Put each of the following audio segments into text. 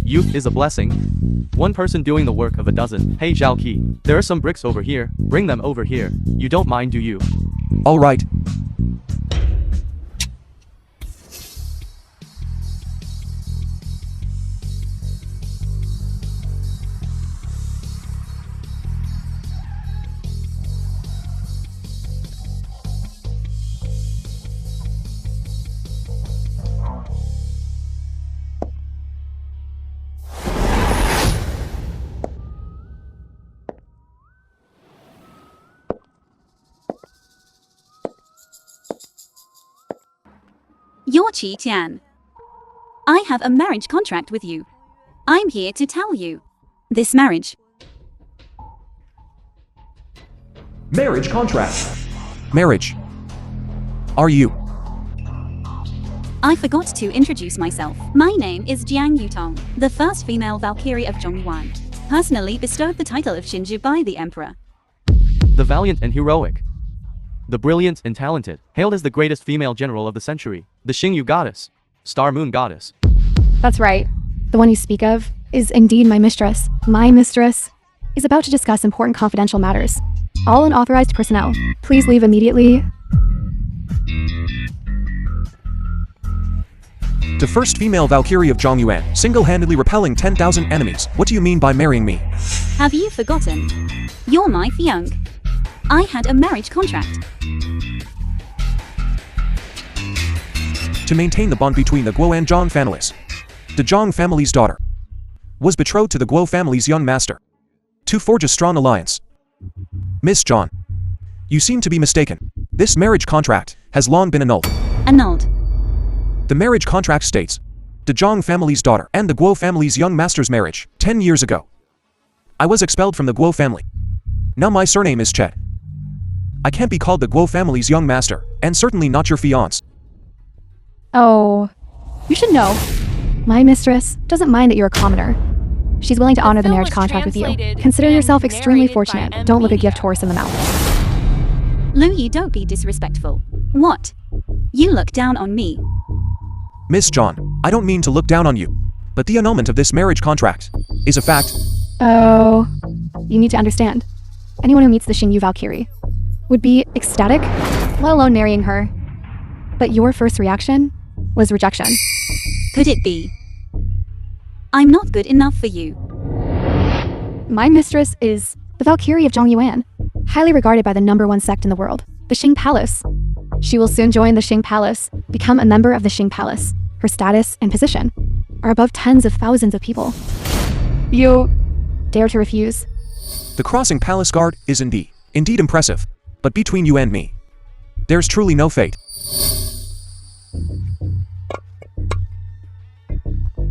Youth is a blessing. One person doing the work of a dozen. Hey Zhao Qi, there are some bricks over here. Bring them over here. You don't mind, do you? All right. You're Chiian. I have a marriage contract with you. I'm here to tell you. This marriage. Marriage contract. Marriage. Are you? I forgot to introduce myself. My name is Yutong, the first female Valkyrie of Zhongyuan. Personally bestowed the title of Shinju by the Emperor. The valiant and heroic. The brilliant and talented, hailed as the greatest female general of the century, the Xingyu goddess, Star Moon goddess. That's right. The one you speak of is indeed my mistress. My mistress is about to discuss important confidential matters. All unauthorized personnel, please leave immediately. The first female Valkyrie of Zhongyuan, single-handedly repelling 10,000 enemies. What do you mean by marrying me? Have you forgotten? You're my fiancé. I had a marriage contract. To maintain the bond between the Guo and Zhang families. The Zhang family's daughter was betrothed to the Guo family's young master to forge a strong alliance. Miss Zhang, you seem to be mistaken. This marriage contract has long been annulled. Annulled? The marriage contract states the Zhang family's daughter and the Guo family's young master's marriage 10 years ago. I was expelled from the Guo family. Now my surname is Chet. I can't be called the Guo family's young master, and certainly not your fiancé. Oh, you should know. My mistress doesn't mind that you're a commoner. She's willing to honor the marriage contract with you. Consider yourself extremely fortunate. Don't look a gift horse in the mouth. Lu, don't be disrespectful. What? You look down on me. Miss Zhang, I don't mean to look down on you, but the annulment of this marriage contract is a fact. Oh, you need to understand. Anyone who meets the Xingyu Valkyrie would be ecstatic, let alone marrying her. But your first reaction was rejection. Could it be? I'm not good enough for you. My mistress is the Valkyrie of Zhongyuan, highly regarded by the #1 sect in the world, the Xing Palace. She will soon join the Xing Palace, become a member of the Xing Palace. Her status and position are above tens of thousands of people. You dare to refuse? The crossing palace guard is indeed impressive. But between you and me, there's truly no fate.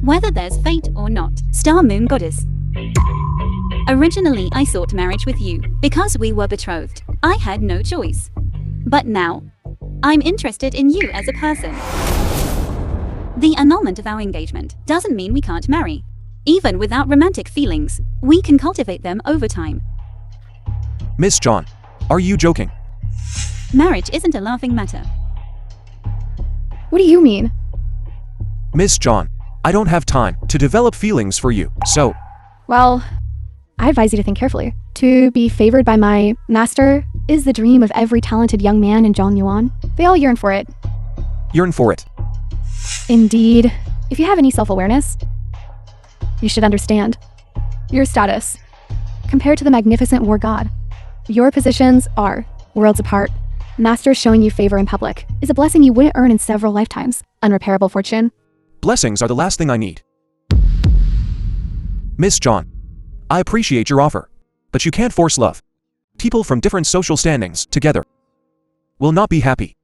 Whether there's fate or not, Star Moon Goddess. Originally, I sought marriage with you because we were betrothed. I had no choice. But now, I'm interested in you as a person. The annulment of our engagement doesn't mean we can't marry. Even without romantic feelings, we can cultivate them over time. Miss Zhang, are you joking? Marriage isn't a laughing matter. What do you mean? Miss Zhang, I don't have time to develop feelings for you, so... Well, I advise you to think carefully. To be favored by my master is the dream of every talented young man in Zhongyuan. They all yearn for it. Yearn for it. Indeed. If you have any self-awareness, you should understand your status compared to the magnificent war god. Your positions are worlds apart. Master showing you favor in public is a blessing you wouldn't earn in several lifetimes. Unrepairable fortune. Blessings are the last thing I need. Miss Zhang, I appreciate your offer, but you can't force love. People from different social standings together will not be happy.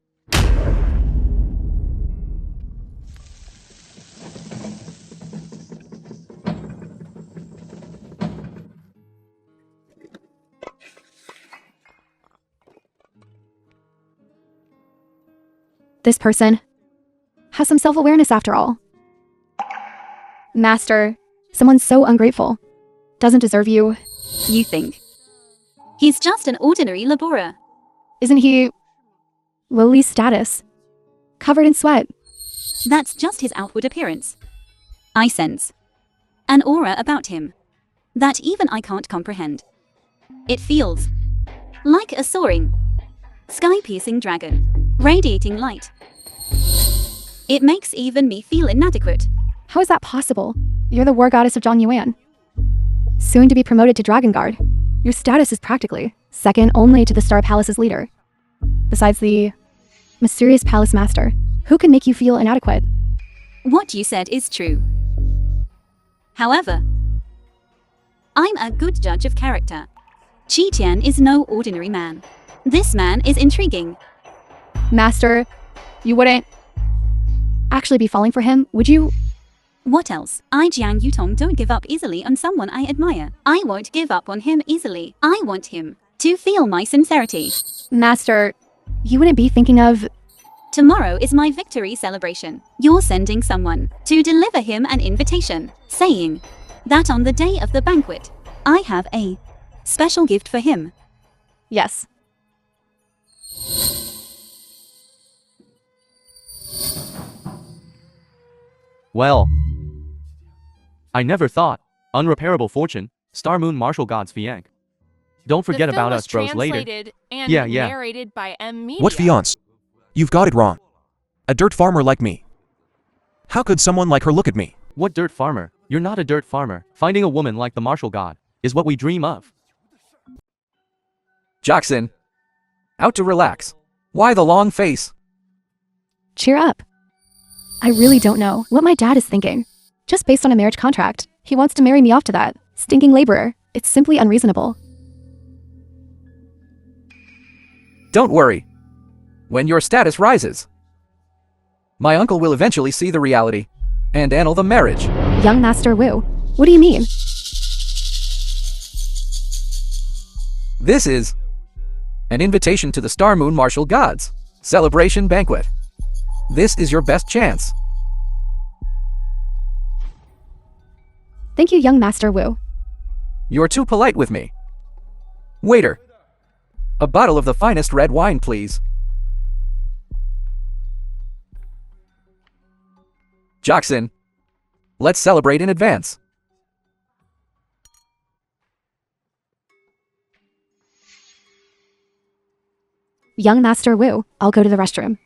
This person has some self-awareness after all. Master, someone so ungrateful doesn't deserve you. You think? He's just an ordinary laborer. Isn't he lowly status. Covered in sweat. That's just his outward appearance. I sense an aura about him that even I can't comprehend. It feels like a soaring, sky-piercing dragon, radiating light. It makes even me feel inadequate. How is that possible? You're the war goddess of Zhongyuan. Soon to be promoted to Dragon Guard. Your status is practically second only to the Star Palace's leader. Besides the mysterious palace master, who can make you feel inadequate? What you said is true. However, I'm a good judge of character. Chiian is no ordinary man. This man is intriguing. Master, you wouldn't actually be falling for him, would you? What else? I, Jiang Yutong, don't give up easily on someone I admire. I won't give up on him easily. I want him to feel my sincerity. Master, you wouldn't be thinking of... Tomorrow is my victory celebration. You're sending someone to deliver him an invitation, saying that on the day of the banquet, I have a special gift for him. Yes. Well, I never thought. Unrepairable fortune, Star Moon Martial Gods Fianc. Don't forget about us bros later. And Yeah. narrated by M Media. What fiance? You've got it wrong. A dirt farmer like me. How could someone like her look at me? What dirt farmer? You're not a dirt farmer. Finding a woman like the martial god is what we dream of. Jackson. Out to relax. Why the long face? Cheer up. I really don't know what my dad is thinking. Just based on a marriage contract, he wants to marry me off to that stinking laborer. It's simply unreasonable. Don't worry. When your status rises, my uncle will eventually see the reality and annul the marriage. Young Master Wu, what do you mean? This is an invitation to the Star Moon Martial Gods celebration banquet. This is your best chance. Thank you, young Master Wu. You're too polite with me. Waiter, a bottle of the finest red wine, please. Jackson, let's celebrate in advance. Young Master Wu, I'll go to the restroom.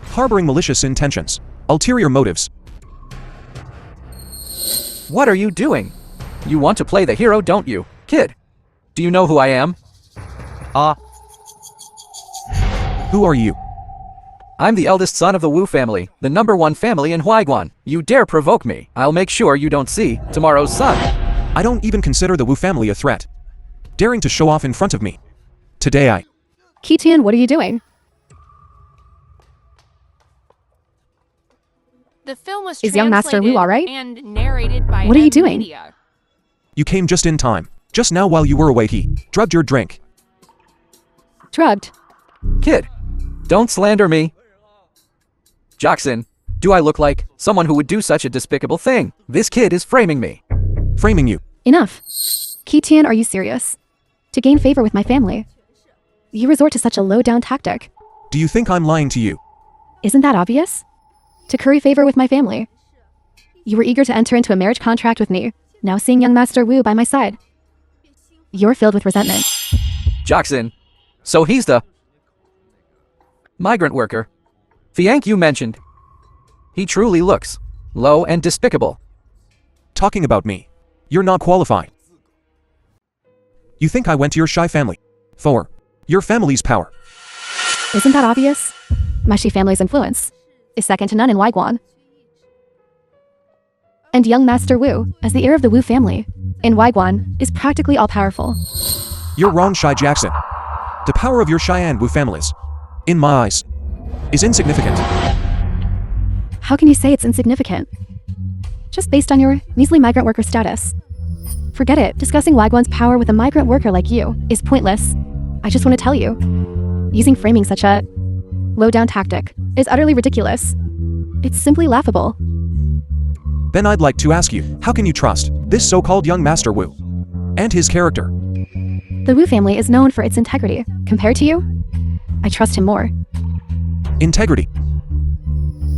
Harboring malicious intentions. Ulterior motives. What are you doing? You want to play the hero, don't you, kid? Do you know who I am? Who are you? I'm the eldest son of the Wu family, the #1 family in Huaiguan. You dare provoke me, I'll make sure you don't see tomorrow's sun. I don't even consider the Wu family a threat. Daring to show off in front of me. Today I... Chiian, what are you doing? The film was Is young Master Wu translated all right? and narrated by What are you M doing? Media. You came just in time. Just now while you were away he drugged your drink. Drugged. Kid, don't slander me. Jackson, do I look like someone who would do such a despicable thing? This kid is framing me. Framing you. Enough. Chiian, are you serious? To gain favor with my family, you resort to such a low-down tactic. Do you think I'm lying to you? Isn't that obvious? To curry favor with my family. You were eager to enter into a marriage contract with me, now seeing young Master Wu by my side. You're filled with resentment. Jackson, so he's the migrant worker Fianc you mentioned. He truly looks low and despicable. Talking about me. You're not qualified. You think I went to your Shai family for your family's power. Isn't that obvious? My Shi family's influence is second to none in Huaiguan. And young Master Wu, as the heir of the Wu family, in Huaiguan, is practically all-powerful. You're wrong, Shai Jackson. The power of your Cheyenne Wu families, in my eyes, is insignificant. How can you say it's insignificant? Just based on your measly migrant worker status. Forget it. Discussing Wagwan's power with a migrant worker like you is pointless. I just want to tell you, using framing such a low-down tactic is utterly ridiculous. It's simply laughable. Then I'd like to ask you, how can you trust this so-called young Master Wu and his character? The Wu family is known for its integrity. Compared to you, I trust him more. Integrity.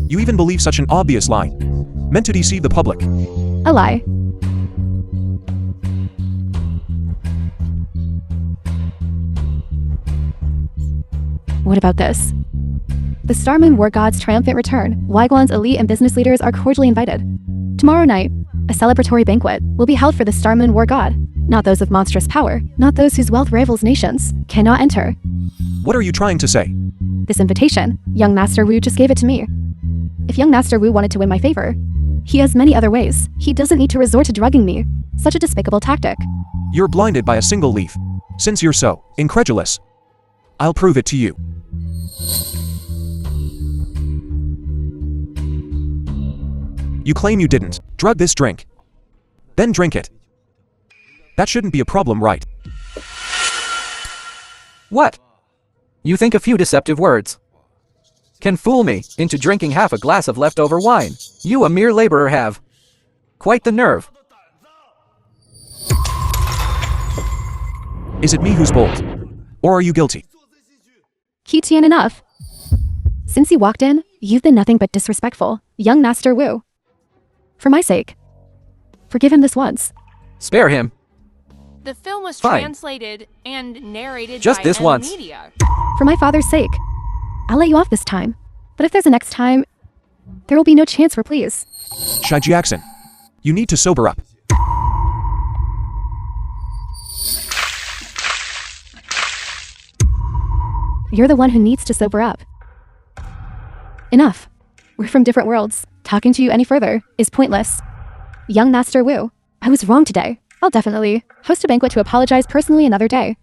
You even believe such an obvious lie, meant to deceive the public. A lie. What about this? The Star Moon War God's triumphant return. Wagwan's elite and business leaders are cordially invited. Tomorrow night, a celebratory banquet will be held for the Star Moon War God. Not those of monstrous power, not those whose wealth rivals nations, cannot enter. What are you trying to say? This invitation, young Master Wu just gave it to me. If young Master Wu wanted to win my favor, he has many other ways. He doesn't need to resort to drugging me. Such a despicable tactic. You're blinded by a single leaf. Since you're so incredulous, I'll prove it to you. You claim you didn't drug this drink. Then drink it. That shouldn't be a problem, right? What? You think a few deceptive words can fool me into drinking half a glass of leftover wine? You, a mere laborer, have quite the nerve. Is it me who's bold? Or are you guilty? Chiian, enough. Since you walked in, you've been nothing but disrespectful, young Master Wu. For my sake, forgive him this once. Spare him. The film was Fine. translated and narrated Just by this M once. Media. For my father's sake, I'll let you off this time. But if there's a next time, there will be no chance for please. Shai Jackson, you need to sober up. You're the one who needs to sober up. Enough. We're from different worlds. Talking to you any further is pointless. Young Master Wu, I was wrong today. I'll definitely host a banquet to apologize personally another day.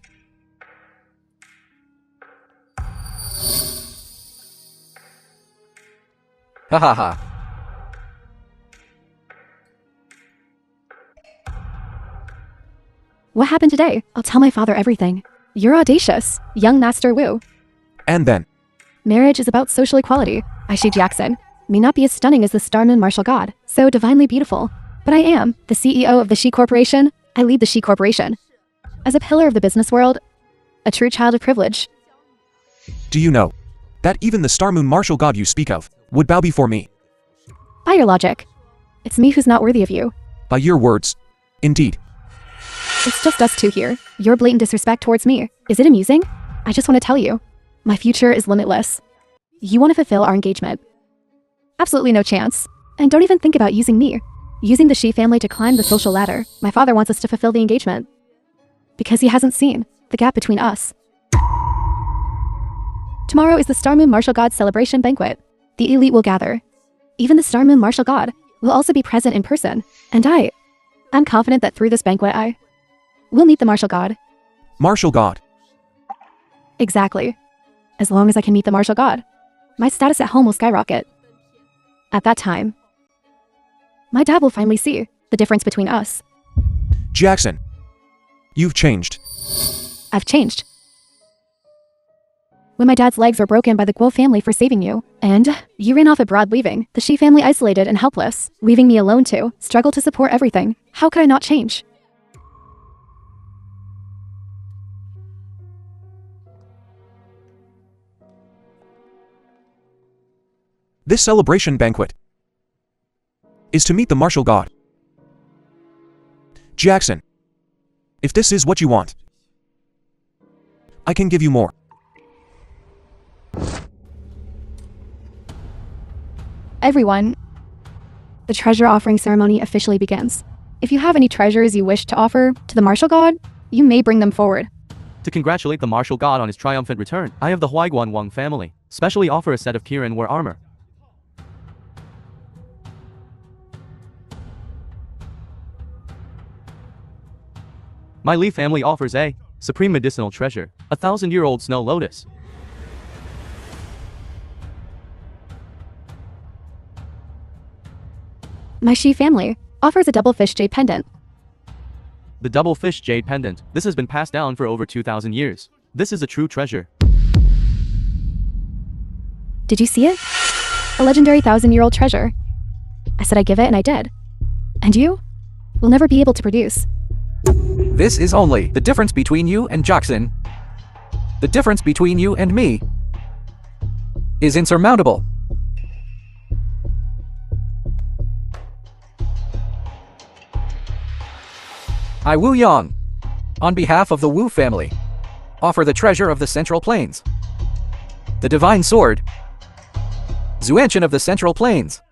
Ha ha ha. What happened today? I'll tell my father everything. You're audacious, young Master Wu. And then, Marriage is about social equality. Shai Jackson may not be as stunning as the Star Moon martial god, so divinely beautiful. But I am the CEO of the Shi Corporation. I lead the Shi Corporation. As a pillar of the business world, a true child of privilege. do you know that even the Star Moon martial god you speak of would bow before me? By your logic, it's me who's not worthy of you. By your words. Indeed. It's just us two here. Your blatant disrespect towards me. Is it amusing? I just want to tell you, my future is limitless. You want to fulfill our engagement? Absolutely no chance. And don't even think about using me. Using the Shi family to climb the social ladder. My father wants us to fulfill the engagement. Because he hasn't seen the gap between us. Tomorrow is the Star Moon Martial God celebration banquet. The elite will gather. Even the Star Moon Martial God will also be present in person. And I'm confident that through this banquet I will meet the Martial God. Martial god. Exactly. As long as I can meet the Martial God, my status at home will skyrocket. At that time, my dad will finally see the difference between us. Jackson. You've changed. I've changed. When my dad's legs were broken by the Guo family for saving you, and you ran off abroad leaving the Shi family isolated and helpless, leaving me alone to struggle to support everything, how could I not change? This celebration banquet is to meet the martial god. Jackson, if this is what you want, I can give you more. Everyone, the treasure offering ceremony officially begins. If you have any treasures you wish to offer to the martial god, you may bring them forward. To congratulate the martial god on his triumphant return, I of the Huaiguan Wang family specially offer a set of Chiian war armor. My Li family offers a supreme medicinal treasure, 1,000-year-old snow lotus. My Shi family offers a double fish jade pendant. The double fish jade pendant. This has been passed down for over 2,000 years. This is a true treasure. Did you see it? A legendary 1,000-year-old treasure. I said I'd give it and I did. And you? Will never be able to produce. This is only the difference between you and Jackson. The difference between you and me is insurmountable. I Wu Yang, on behalf of the Wu family, offer the treasure of the Central Plains. The divine sword, Zuanshan of the Central Plains.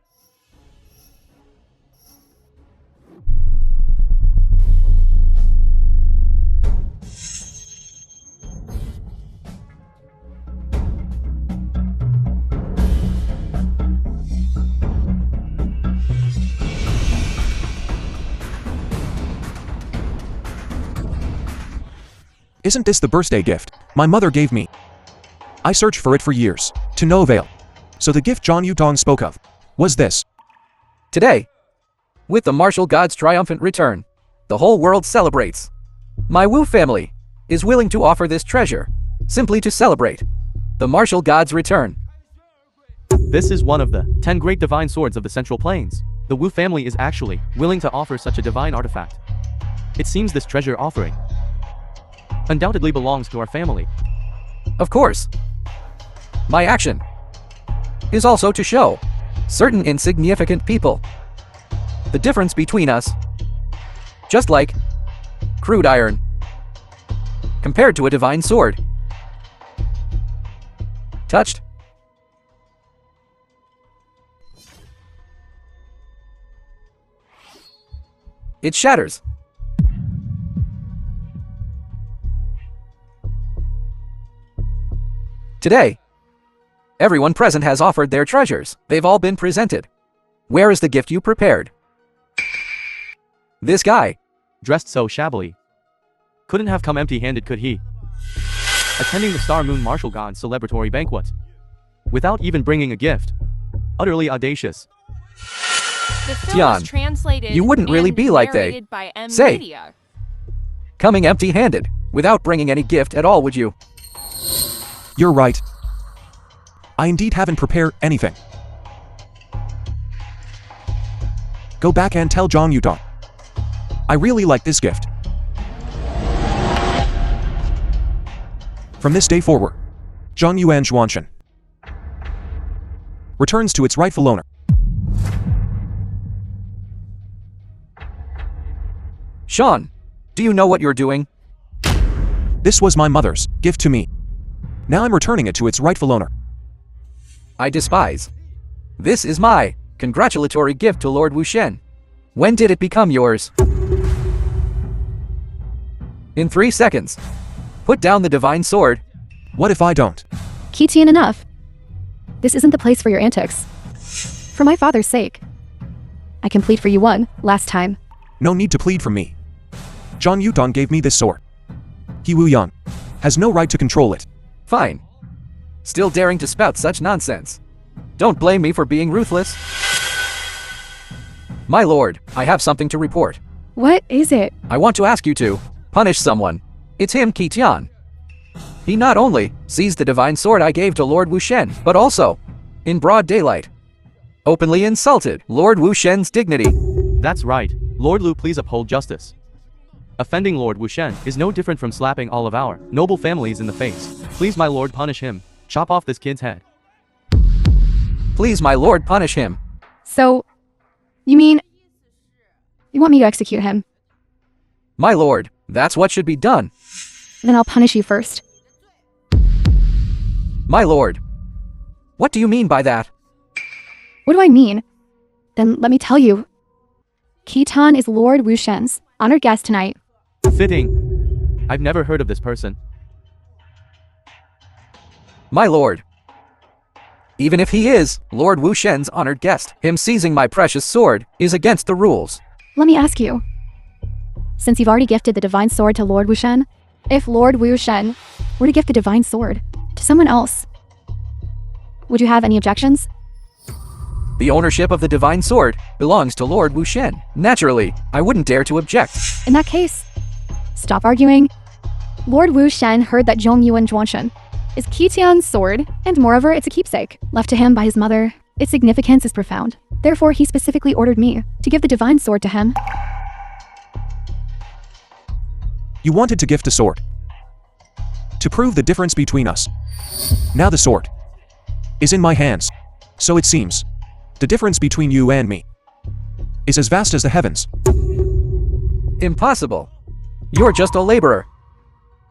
Isn't this the birthday gift my mother gave me? I searched for it for years, to no avail. So the gift John Yutong spoke of was this. Today, with the martial god's triumphant return, the whole world celebrates. My Wu family is willing to offer this treasure, simply to celebrate the martial god's return. This is one of the 10 great divine swords of the Central Plains. The Wu family is actually willing to offer such a divine artifact. It seems this treasure offering undoubtedly belongs to our family. Of course, my action is also to show certain insignificant people the difference between us, just like crude iron compared to a divine sword. Touched? It shatters. Today, everyone present has offered their treasures. They've all been presented. Where is the gift you prepared? This guy, Dressed so shabbily. Couldn't have come empty-handed, could he? Attending the Star Moon Martial God's celebratory banquet. Without even bringing a gift. Utterly audacious. The film Chiian, was translated you wouldn't really and be like they narrated by M. say. Media. Coming empty-handed, without bringing any gift at all, would you? You're right. I indeed haven't prepared anything. Go back and tell Zhang Yutong. I really like this gift. From this day forward, Zhang Yuan Zhuanshan returns to its rightful owner. Sean, do you know what you're doing? This was my mother's gift to me. Now I'm returning it to its rightful owner. I despise. This is my congratulatory gift to Lord Wushen. When did it become yours? In 3 seconds. Put down the divine sword. What if I don't? Chiian, enough. This isn't the place for your antics. For my father's sake. I can plead for you one last time. No need to plead for me. Zhang Yutong gave me this sword. He Wu Yang has no right to control it. Fine. Still daring to spout such nonsense. Don't blame me for being ruthless. My lord, I have something to report. What is it? I want to ask you to punish someone. It's him, Chiian. He not only seized the divine sword I gave to Lord Wushen, but also, in broad daylight, openly insulted Lord Wushen's dignity. That's right. Lord Lu, please uphold justice. Offending Lord Wushen is no different from slapping all of our noble families in the face. Please, my lord, punish him. Chop off this kid's head. Please, my lord, punish him. So, you mean you want me to execute him? My lord, that's what should be done. Then I'll punish you first. My lord. What do you mean by that? What do I mean? Then let me tell you. Chiian is Lord Wushen's honored guest tonight. Fitting. I've never heard of this person. My lord. Even if he is Lord Wushen's honored guest, him seizing my precious sword is against the rules. Let me ask you. Since you've already gifted the divine sword to Lord Wushen, if Lord Wushen were to gift the divine sword to someone else, would you have any objections? The ownership of the divine sword belongs to Lord Wu Shen. Naturally, I wouldn't dare to object. In that case, stop arguing. Lord Wu Shen heard that Zhong Yuan Zhuanshen is Qitian's sword, and moreover, it's a keepsake, left to him by his mother. Its significance is profound. Therefore, he specifically ordered me to give the divine sword to him. You wanted to gift a sword. To prove the difference between us. Now the sword is in my hands. So it seems, the difference between you and me is as vast as the heavens. Impossible. You're just a laborer.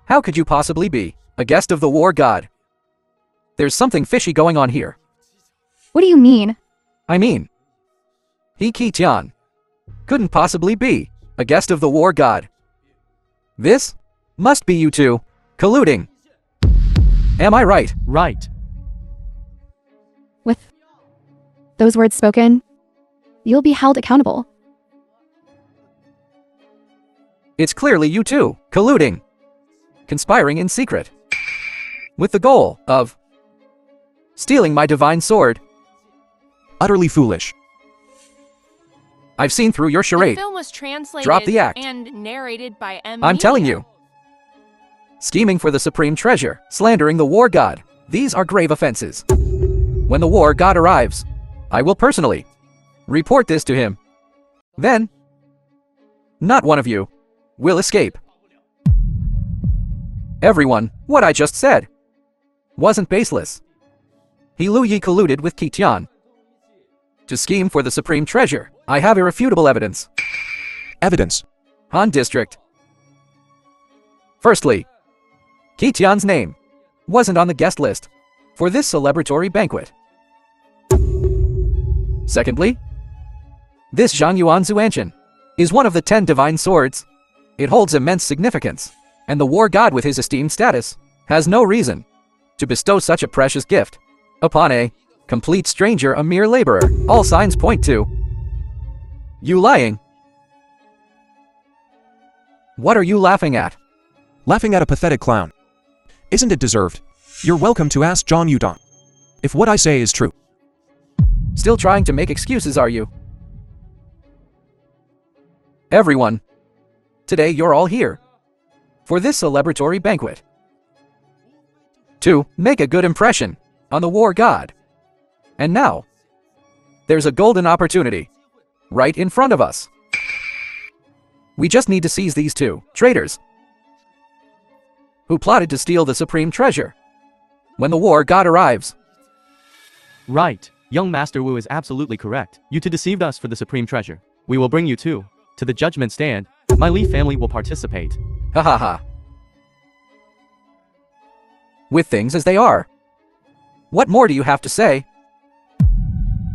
How could you possibly be a guest of the war god? There's something fishy going on here. What do you mean? I mean, he Qitian couldn't possibly be a guest of the war god. This must be you two colluding. Am I right? Right. With those words spoken, you'll be held accountable. It's clearly you two colluding, conspiring in secret, with the goal of stealing my divine sword. Utterly foolish. I've seen through your The charade. film was translated Drop the act. and narrated by M. I'm telling you. Scheming for the supreme treasure, slandering the war god. These are grave offenses. When the war god arrives, I will personally report this to him. Then, not one of you will escape. Everyone, what I just said wasn't baseless. He Lu Yi colluded with Qitian to scheme for the supreme treasure. I have irrefutable evidence. Evidence. Han District. Firstly, Qitian's name wasn't on the guest list for this celebratory banquet. Secondly, this Zhang Yuan Zuanshan is one of the 10 divine swords. It holds immense significance, and the war god with his esteemed status has no reason to bestow such a precious gift upon a complete stranger, a mere laborer. All signs point to you lying. What are you laughing at? Laughing at a pathetic clown. Isn't it deserved? You're welcome to ask John Yutong if what I say is true. Still trying to make excuses, are you? Everyone, today you're all here for this celebratory banquet to make a good impression on the war god. And now, there's a golden opportunity right in front of us. We just need to seize these two traitors who plotted to steal the supreme treasure when the war god arrives. Right. Young Master Wu is absolutely correct. You two deceived us for the supreme treasure. We will bring you two to the judgment stand. My Li family will participate. Ha ha ha. With things as they are, what more do you have to say?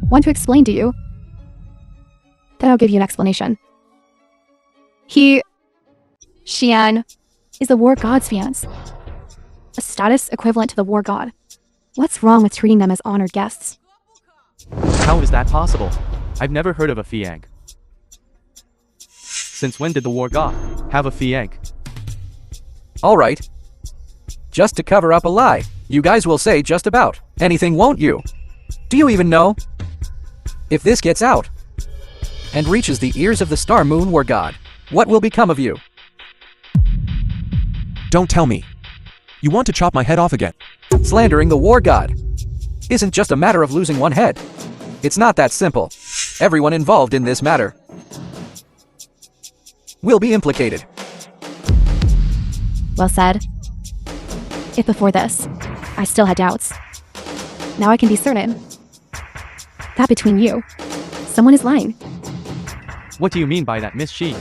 Want to explain to you? Then I'll give you an explanation. Chiian, is the war god's fiance. A status equivalent to the war god. What's wrong with treating them as honored guests? How is that possible? I've never heard of a fiang. Since when did the war god have a fiang? Alright. Just to cover up a lie, you guys will say just about anything, won't you? Do you even know? If this gets out and reaches the ears of the Star Moon War God, what will become of you? Don't tell me. You want to chop my head off again? Slandering the War God isn't just a matter of losing one head. It's not that simple. Everyone involved in this matter will be implicated. Well said. If before this, I still had doubts, now I can be certain that between you, someone is lying. What do you mean by that, Miss Shi?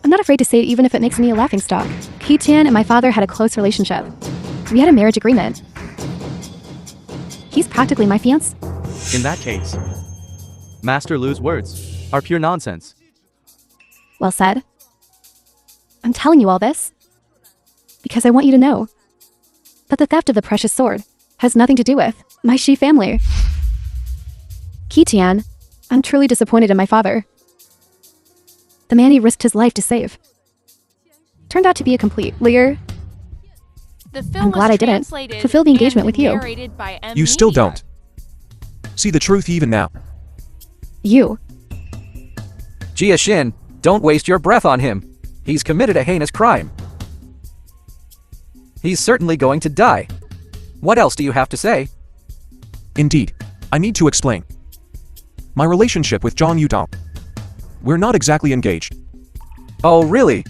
I'm not afraid to say it even if it makes me a laughingstock. Qitian and my father had a close relationship. We had a marriage agreement. He's practically my fiancé. In that case, Master Lu's words are pure nonsense. Well said. I'm telling you all this because I want you to know that the theft of the precious sword has nothing to do with my Shi family. Qitian, I'm truly disappointed in my father. The man he risked his life to save turned out to be a complete liar. The film I'm glad was I didn't translated fulfill the engagement and with you. narrated by M. You still Media. don't see the truth even now. You. Xin, don't waste your breath on him. He's committed a heinous crime. He's certainly going to die. What else do you have to say? Indeed. I need to explain. My relationship with John Yutong. We're not exactly engaged. Oh, really?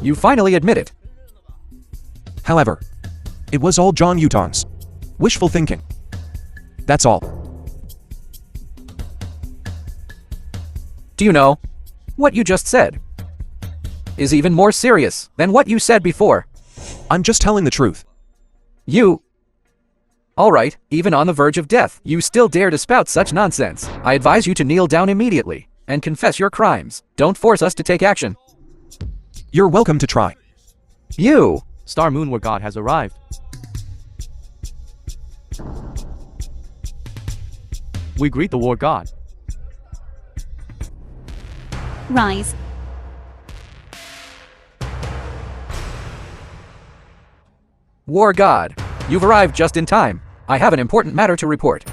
You finally admit it. However, it was all John Yutong's wishful thinking. That's all. Do you know, what you just said is even more serious than what you said before. I'm just telling the truth. You... Alright, even on the verge of death, you still dare to spout such nonsense. I advise you to kneel down immediately and confess your crimes. Don't force us to take action. You're welcome to try. You... Star Moon War God has arrived. We greet the War God. Rise. War God, you've arrived just in time. I have an important matter to report.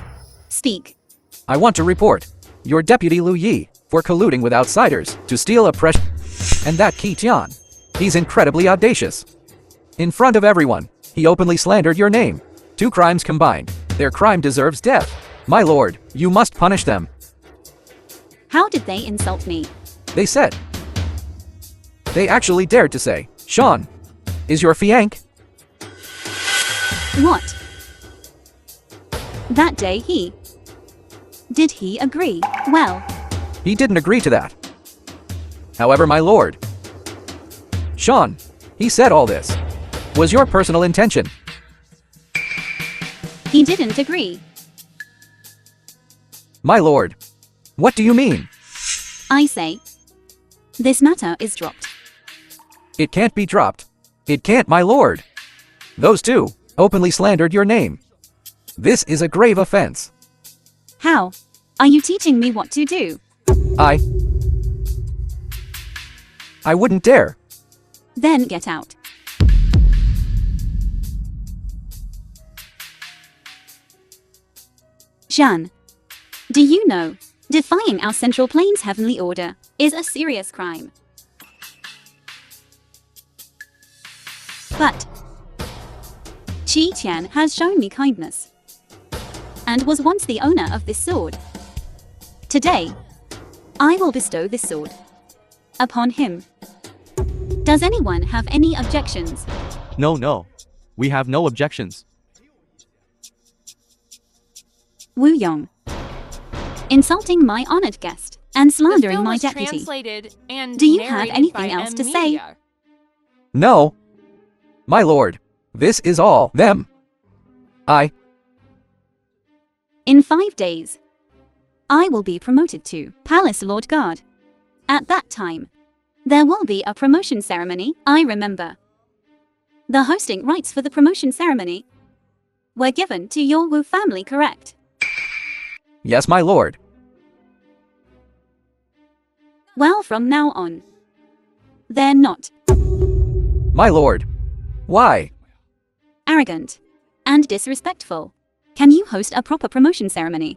Speak. I want to report your deputy Lu Yi for colluding with outsiders to steal a precious... And that Chiian. He's incredibly audacious. In front of everyone, he openly slandered your name. 2 crimes combined. Their crime deserves death. My lord, you must punish them. How did they insult me? They said. They actually dared to say, Sean, is your fiancé? What? That day he... Did he agree? Well, He didn't agree to that. However, my lord, Sean, he said all this was your personal intention. he didn't agree. My lord, what do you mean? I say, this matter is dropped. It can't be dropped. It can't, my lord. Those 2 openly slandered your name. This is a grave offense. How? Are you teaching me what to do? I wouldn't dare. Then get out. Jean, do you know, defying our Central Plains heavenly order is a serious crime. But Chiian has shown me kindness and was once the owner of this sword. Today, I will bestow this sword upon him. Does anyone have any objections? No. We have no objections. Wu Yong, insulting my honored guest and The slandering film my was deputy. translated and Do you have narrated anything by else to M say? Media. No. My lord, this is all them. In 5 days, I will be promoted to Palace Lord Guard. At that time, there will be a promotion ceremony. I remember. The hosting rights for the promotion ceremony were given to your Wu family, correct? Yes, my lord. Well, from now on, they're not My lord. Why? arrogant and disrespectful. Can you host a proper promotion ceremony?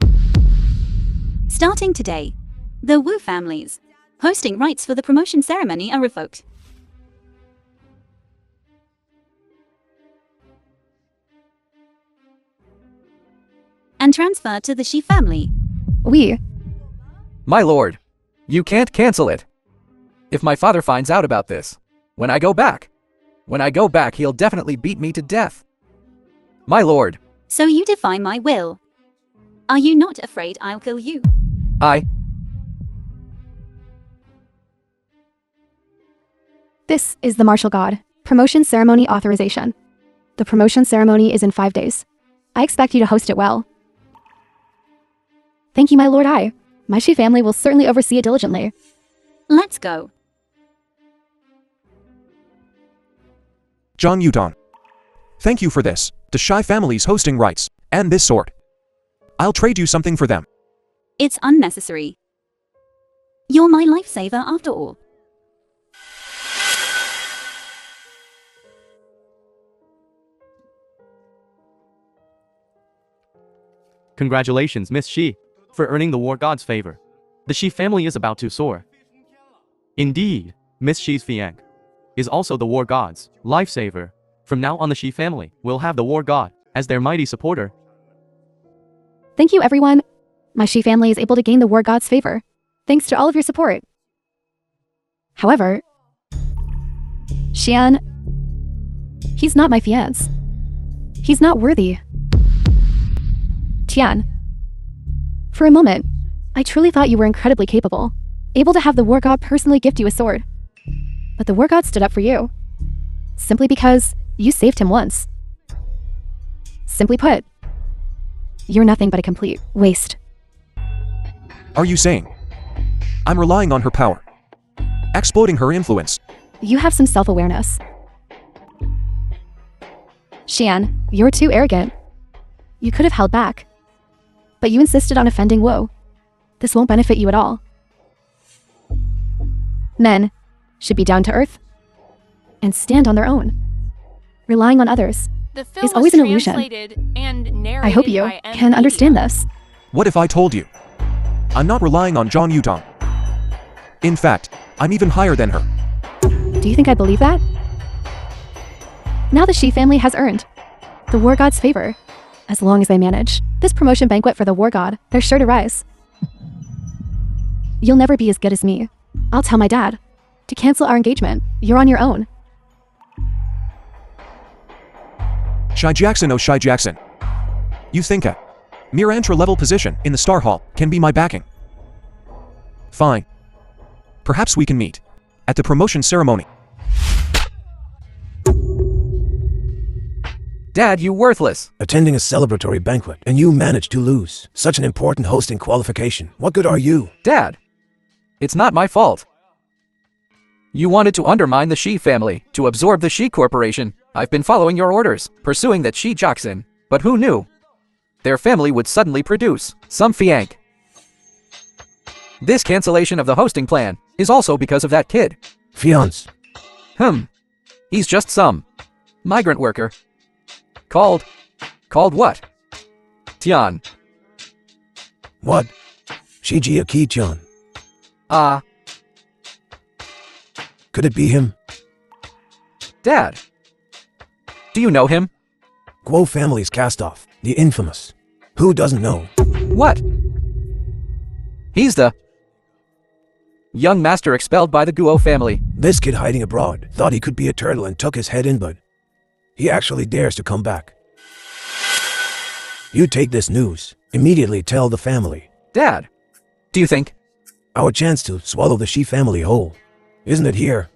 Starting today, the Wu family's hosting rights for the promotion ceremony are revoked. And transferred to the Shi family. We. My lord, you can't cancel it. If my father finds out about this, when I go back, he'll definitely beat me to death. My lord, So you defy my will. Are you not afraid I'll kill you? This is the martial god. Promotion ceremony authorization. The promotion ceremony is in 5 days. I expect you to host it well. Thank you, my lord. My Shi family will certainly oversee it diligently. Let's go. John Yutong. Thank you for this. The Shai family's hosting rights, and this sword. I'll trade you something for them. It's unnecessary. You're my lifesaver after all. Congratulations, Miss Shi, for earning the War God's favor. The Shi family is about to soar. Indeed, Miss Shi's fiancé is also the war god's lifesaver. From now on, the Shi family will have the war god as their mighty supporter. Thank you, everyone. My Shi family is able to gain the war god's favor, thanks to all of your support. However, Chiian, he's not my fiancé. He's not worthy. Tian, for a moment, I truly thought you were incredibly capable, able to have the war god personally gift you a sword. But the war god stood up for you, simply because you saved him once. Simply put, you're nothing but a complete waste. Are you saying I'm relying on her power, exploiting her influence? You have some self-awareness. Chiian, you're too arrogant. You could have held back, but you insisted on offending Guo. This won't benefit you at all. Men should be down to earth and stand on their own. Relying on others The film is always was an illusion. translated and narrated I hope you by can understand Media. this. What if I told you I'm not relying on John Yutong? In fact, I'm even higher than her. Do you think I believe that? Now the Shi family has earned the war god's favor. As long as they manage this promotion banquet for the war god, they're sure to rise. You'll never be as good as me. I'll tell my dad to cancel our engagement. You're on your own. Shai Jackson, oh Shai Jackson. You think a mere entry-level position in the Star Hall can be my backing? Fine. Perhaps we can meet at the promotion ceremony. Dad, you worthless. Attending a celebratory banquet, and you managed to lose. Such an important hosting qualification. What good are you? Dad, it's not my fault. You wanted to undermine the Shi family, to absorb the Shi Corporation. I've been following your orders, pursuing that Shi Jackson. But who knew? Their family would suddenly produce some fiancé. This cancellation of the hosting plan is also because of that kid. Fiance. He's just some migrant worker. Called what? Tian. What? Shiji Aki-chan. Could it be him? Dad. Do you know him? Guo family's cast-off. The infamous. Who doesn't know? What? He's the young master expelled by the Guo family. This kid hiding abroad thought he could be a turtle and tuck his head in, but he actually dares to come back. You take this news. Immediately tell the family. Dad, do you think? Our chance to swallow the Shi family whole. Isn't it here?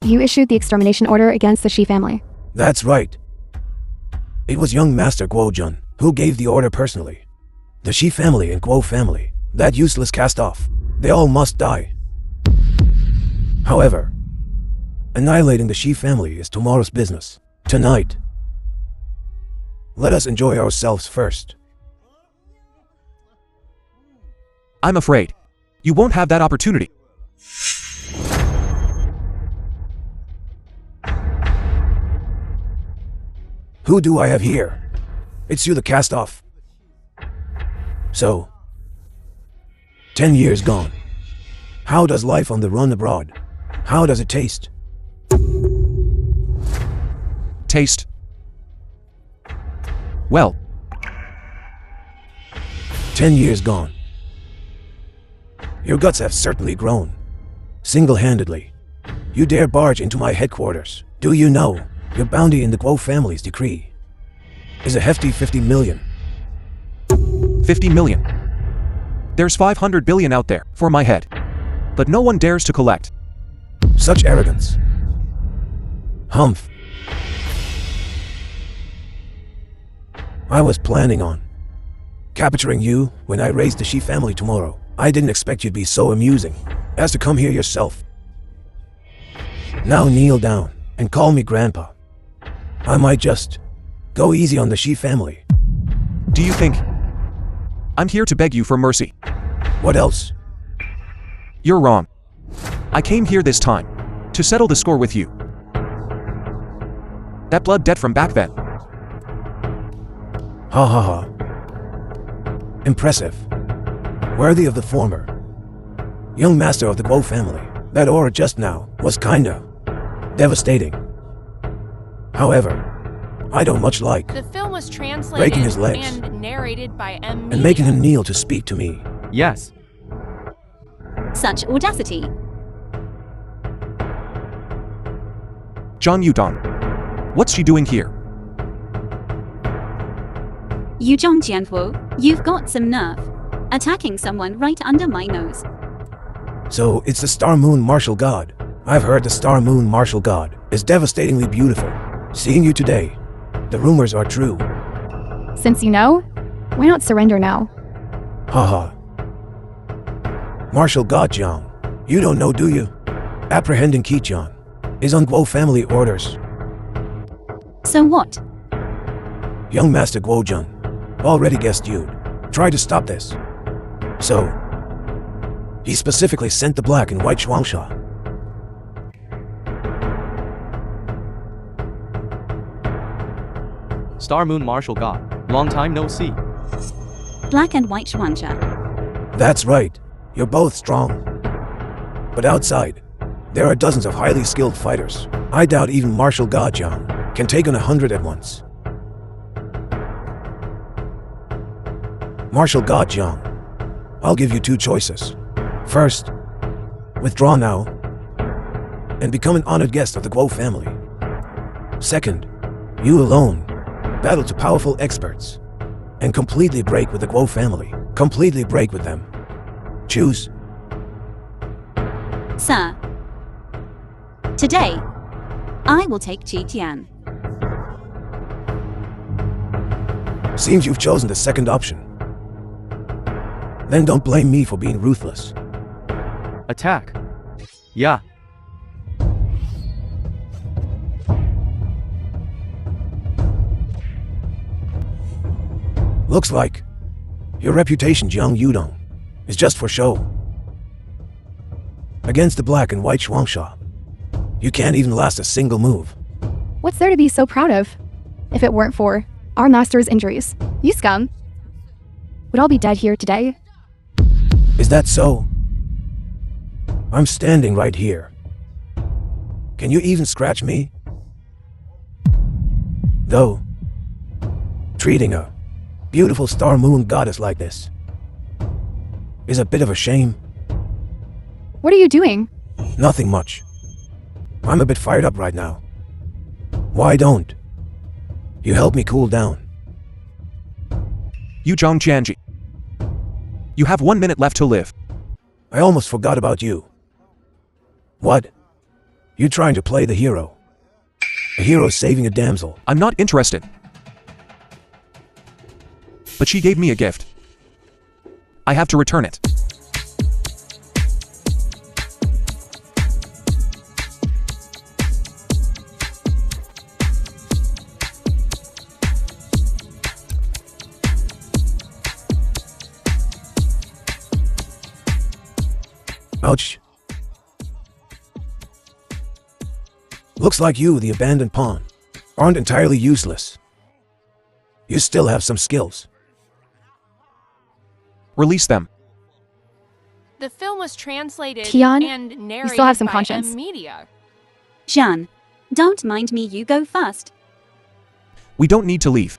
You issued the extermination order against the Shi family. That's right. It was young Master Guo Jun who gave the order personally. The Shi family and Guo family, that useless cast-off, they all must die. However, annihilating the Shi family is tomorrow's business. Tonight. Let us enjoy ourselves first. I'm afraid you won't have that opportunity. Who do I have here? It's you, the cast-off. So, 10 years gone. How does life on the run abroad? How does it taste? Taste. Well, 10 years gone. Your guts have certainly grown. Single-handedly. You dare barge into my headquarters. Do you know your bounty in the Guo family's decree is a hefty 50 million. 50 million. There's 500 billion out there for my head, but no one dares to collect. Such arrogance. Humph. I was planning on capturing you when I raised the Shi family tomorrow. I didn't expect you'd be so amusing as to come here yourself. Now kneel down and call me Grandpa. I might just go easy on the Shi family. Do you think I'm here to beg you for mercy? What else? You're wrong. I came here this time to settle the score with you. That blood debt from back then. Ha ha ha. Impressive. Worthy of the former. Young master of the Guo family. That aura just now was kinda devastating. However, I don't much like The film was translated breaking his legs and narrated by M. and making him kneel to speak to me. Yes. Such audacity. John Yutong. What's she doing here? Yutong Jianhuo, you've got some nerve. Attacking someone right under my nose. So it's the Star Moon Martial God. I've heard the Star Moon Martial God is devastatingly beautiful. Seeing you today, the rumors are true. Since you know, why not surrender now? Haha. Martial God Jiang, you don't know, do you? Apprehending Chiian is on Guo family orders. So what? Young Master Guo Jun already guessed you'd try to stop this. So, he specifically sent the black and white Shuangsha. Star Moon Martial God. Long time no see. Black and white Shuangsha. That's right, you're both strong. But outside, there are dozens of highly skilled fighters. I doubt even Martial God Jiang can take on 100 at once. Martial God Jiang, I'll give you two choices. First, withdraw now and become an honored guest of the Guo family. Second, you alone battle to powerful experts and completely break with the Guo family. Completely break with them. Choose. Sir. Today, I will take Chiian. Seems you've chosen the second option. Then don't blame me for being ruthless. Attack. Yeah. Looks like your reputation, Jiang Yudong, is just for show. Against the black and white Shuangsha, you can't even last a single move. What's there to be so proud of? If it weren't for our master's injuries, you scum would all be dead here today. Is that so? I'm standing right here. Can you even scratch me? Though, treating a beautiful star moon goddess like this is a bit of a shame. What are you doing? Nothing much. I'm a bit fired up right now. Why don't you help me cool down? Yuzhong Jianji. You have 1 minute left to live. I almost forgot about you. What? You trying to play the hero? A hero saving a damsel. I'm not interested. But she gave me a gift. I have to return it. Ouch. Looks like you, the abandoned pawn, aren't entirely useless. You still have some skills. Release them. The film was translated Chiian, and narrated you still have some by conscience. M. Media. Jean, don't mind me, you go first. We don't need to leave.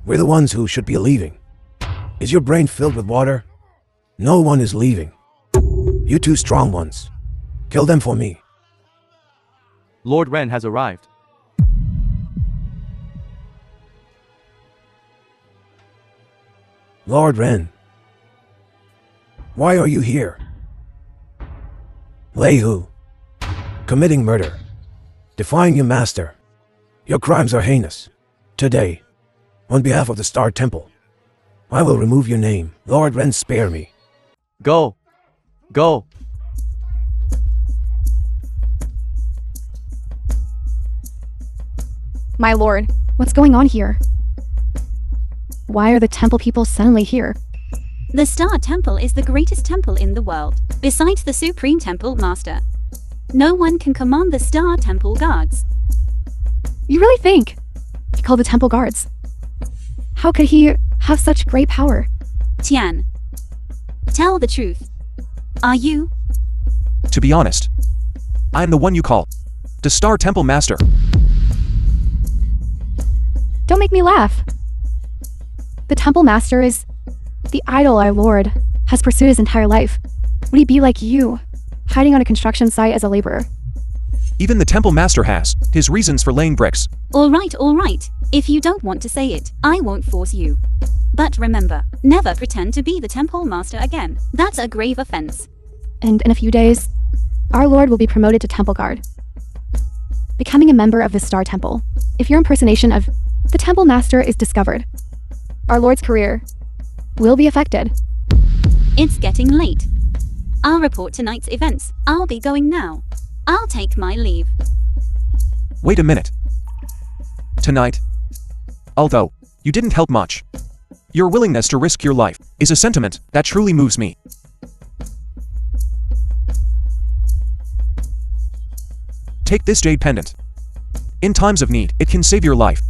We're the ones who should be leaving. Is your brain filled with water? No one is leaving. You two strong ones. Kill them for me. Lord Ren has arrived. Lord Ren. Why are you here? Lei Hu. Committing murder. Defying your master. Your crimes are heinous. Today, on behalf of the Star Temple, I will remove your name. Lord Ren, spare me. Go. Go. My lord, what's going on here? Why are the temple people suddenly here? The Star Temple is the greatest temple in the world, besides the Supreme Temple Master. No one can command the Star Temple guards. You really think he called the temple guards? How could he have such great power? Chiian, tell the truth. Are you? To be honest, I am the one you call the Star Temple Master. Don't make me laugh. The temple master is the idol our lord has pursued his entire life. Would he be like you, hiding on a construction site as a laborer? Even the temple master has his reasons for laying bricks. All right. If you don't want to say it, I won't force you. But remember, never pretend to be the temple master again. That's a grave offense. And in a few days, our lord will be promoted to temple guard, becoming a member of the Star Temple. If your impersonation of the temple master is discovered, our lord's career will be affected. It's getting late. I'll report tonight's events. I'll be going now. I'll take my leave. Wait a minute. Tonight, although you didn't help much, your willingness to risk your life is a sentiment that truly moves me. Take this jade pendant. In times of need, it can save your life.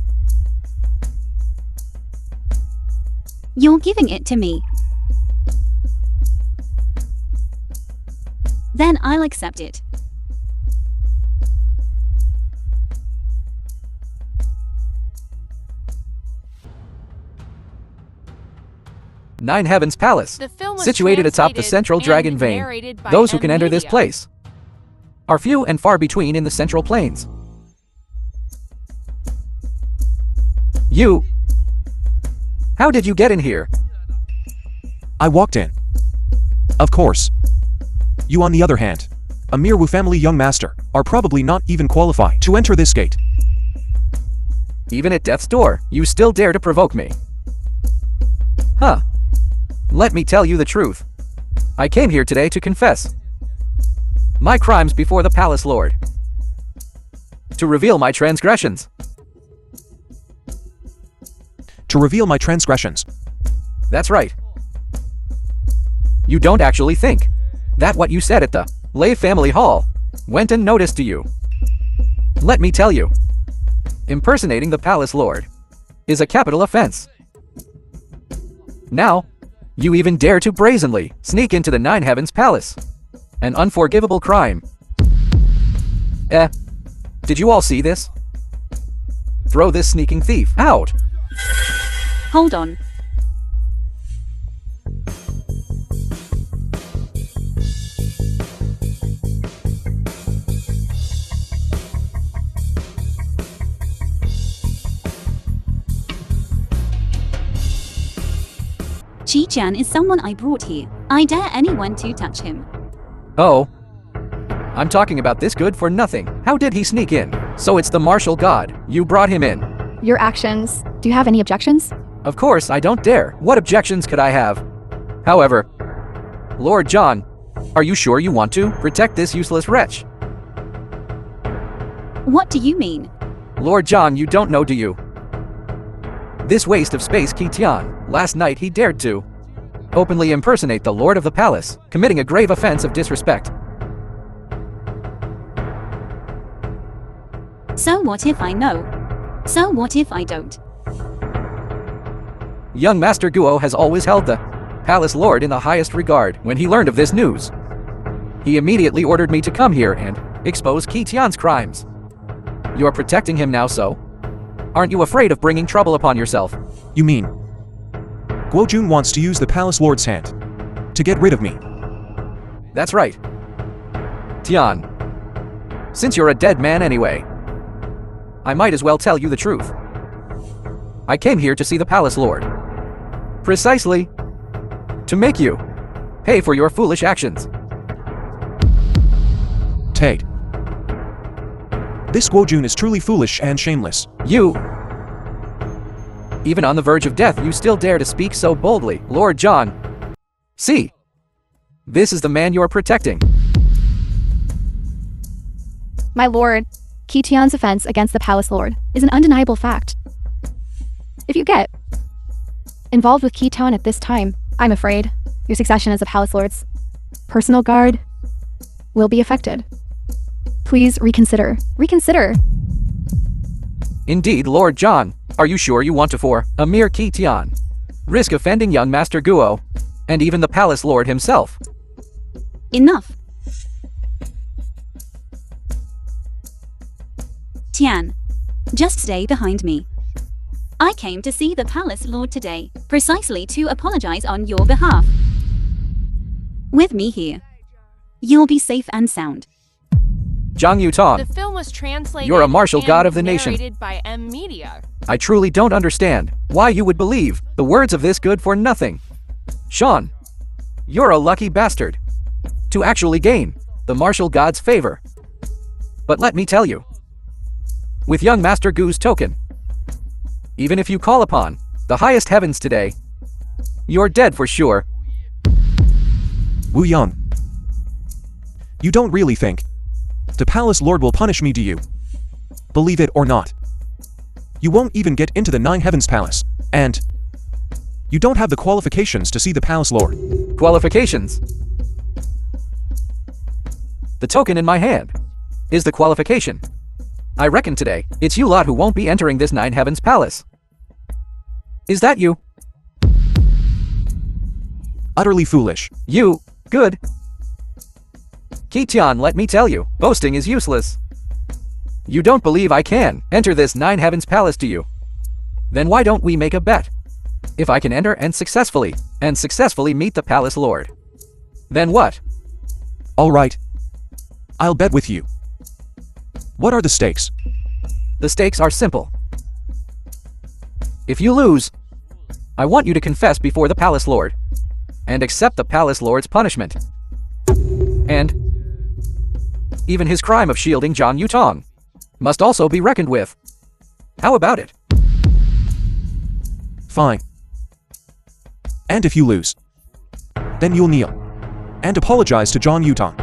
You're giving it to me. Then I'll accept it. Nine Heavens Palace, The film was situated atop the translated central and dragon vein. narrated by Those who can enter this Media. place are few and far between in the Central Plains. You... How did you get in here? I walked in. Of course. You, on the other hand, a mere Wu family young master, are probably not even qualified to enter this gate. Even at death's door, you still dare to provoke me. Huh. Let me tell you the truth. I came here today to confess my crimes before the Palace Lord, to reveal my transgressions. To reveal my transgressions. That's right. You don't actually think that what you said at the Lei Family Hall went unnoticed to you. Let me tell you, impersonating the Palace Lord is a capital offense. Now, you even dare to brazenly sneak into the Nine Heavens Palace. An unforgivable crime. Did you all see this? Throw this sneaking thief out. Hold on. Chiian is someone I brought here. I dare anyone to touch him. Oh. I'm talking about this good for nothing. How did he sneak in? So it's the martial god. You brought him in. Your actions. Do you have any objections? Of course, I don't dare. What objections could I have? However, Lord John, are you sure you want to protect this useless wretch? What do you mean? Lord John, you don't know, do you? This waste of space, Chiian, last night he dared to openly impersonate the Lord of the Palace, committing a grave offense of disrespect. So what if I know? So what if I don't? Young Master Guo has always held the Palace Lord in the highest regard. When he learned of this news, he immediately ordered me to come here and expose Chiian's crimes. You are protecting him now, so aren't you afraid of bringing trouble upon yourself? You mean Guo Jun wants to use the Palace Lord's hand to get rid of me? That's right. Tian, since you're a dead man anyway, I might as well tell you the truth. I came here to see the Palace Lord. Precisely to make you pay for your foolish actions. Tate. This Guo Jun is truly foolish and shameless. You, even on the verge of death, you still dare to speak so boldly. Lord John, see, this is the man you're protecting. My lord, Chiian's offense against the Palace Lord is an undeniable fact. If you get involved with Chiian at this time, I'm afraid your succession as the Palace Lord's personal guard will be affected. Please reconsider. Reconsider. Indeed, Lord John, are you sure you want to for a mere Chiian risk offending young Master Guo, and even the Palace Lord himself? Enough. Tian, just stay behind me. I came to see the Palace Lord today, precisely to apologize on your behalf. With me here, you'll be safe and sound. Zhang Yutong, The film was translated You're a martial and god of the nation. narrated by M Media. I truly don't understand why you would believe the words of this good for nothing. Sean, you're a lucky bastard to actually gain the martial god's favor. But let me tell you, with young Master Gu's token, even if you call upon the highest heavens today, you're dead for sure. Wu Yang. You don't really think the Palace Lord will punish me, do you? Believe it or not, you won't even get into the Nine Heavens Palace, and you don't have the qualifications to see the Palace Lord. Qualifications. The token in my hand is the qualification. I reckon today it's you lot who won't be entering this Nine Heavens Palace. Is that you? Utterly foolish. You, good. Chiian, let me tell you, boasting is useless. You don't believe I can enter this Nine Heavens Palace, do you? Then why don't we make a bet? If I can enter and successfully meet the Palace Lord, then what? All right. I'll bet with you. What are the stakes? The stakes are simple. If you lose, I want you to confess before the Palace Lord and accept the Palace Lord's punishment. And even his crime of shielding Zhang Yutong must also be reckoned with. How about it? Fine. And if you lose, then you'll kneel and apologize to Zhang Yutong.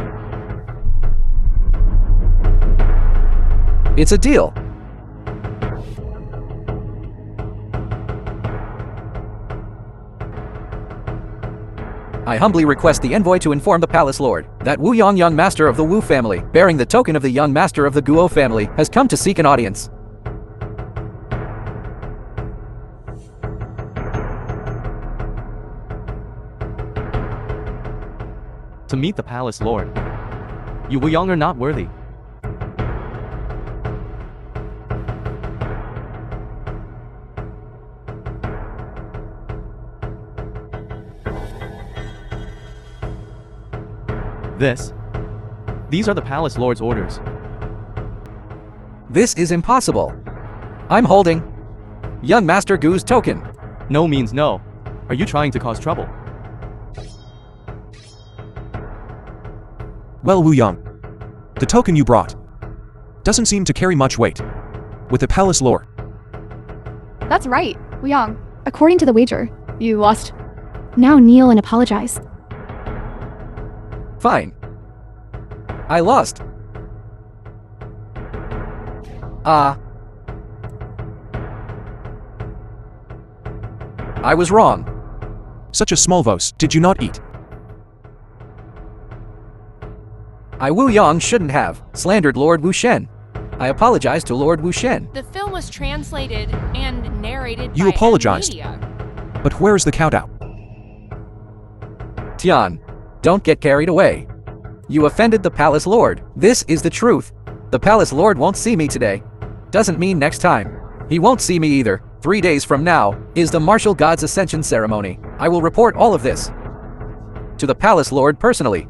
It's a deal. I humbly request the envoy to inform the Palace Lord that Wu Yang, young master of the Wu family, bearing the token of the young master of the Guo family, has come to seek an audience. To meet the Palace Lord. You Wu Yang are not worthy. These are the Palace Lord's orders. This is impossible. I'm holding young Master Gu's token. No means no. Are you trying to cause trouble? Well, Wu Yang, the token you brought doesn't seem to carry much weight with the Palace Lord. That's right, Wu Yang. According to the wager, you lost. Now kneel and apologize. Fine. I lost. I was wrong. Such a small vose did you not eat? I Wu Yang shouldn't have slandered Lord Wu Shen. I apologize to Lord Wu Shen. The film was translated and narrated You by apologized. M Media. But where's the count-out? Tian, don't get carried away. You offended the Palace Lord. This is the truth. The Palace Lord won't see me today. Doesn't mean next time. He won't see me either. 3 days from now is the martial god's ascension ceremony. I will report all of this to the Palace Lord personally.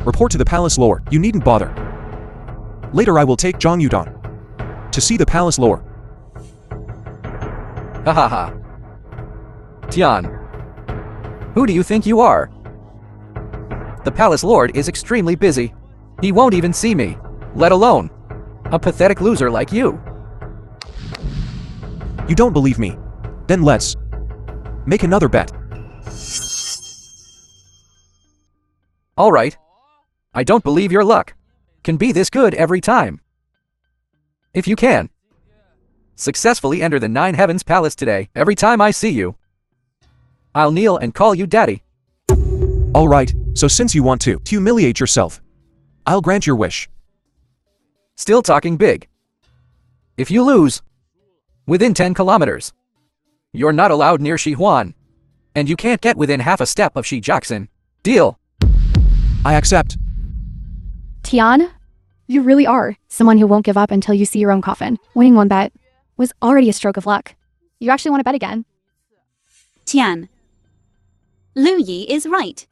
Report to the Palace Lord. You needn't bother. Later I will take Zhang Yutong to see the Palace Lord. Ha ha ha. Tian, who do you think you are? The Palace Lord is extremely busy. He won't even see me, let alone a pathetic loser like you. You don't believe me? Then let's make another bet. All right. I don't believe your luck can be this good every time. If you can successfully enter the Nine Heavens Palace today, every time I see you, I'll kneel and call you daddy. All right, so since you want to humiliate yourself, I'll grant your wish. Still talking big. If you lose, within 10 kilometers, you're not allowed near Shihuan, and you can't get within half a step of Rejection. Deal? I accept. Tian, you really are someone who won't give up until you see your own coffin. Winning one bet was already a stroke of luck. You actually want to bet again? Tian. Lu Yi is right.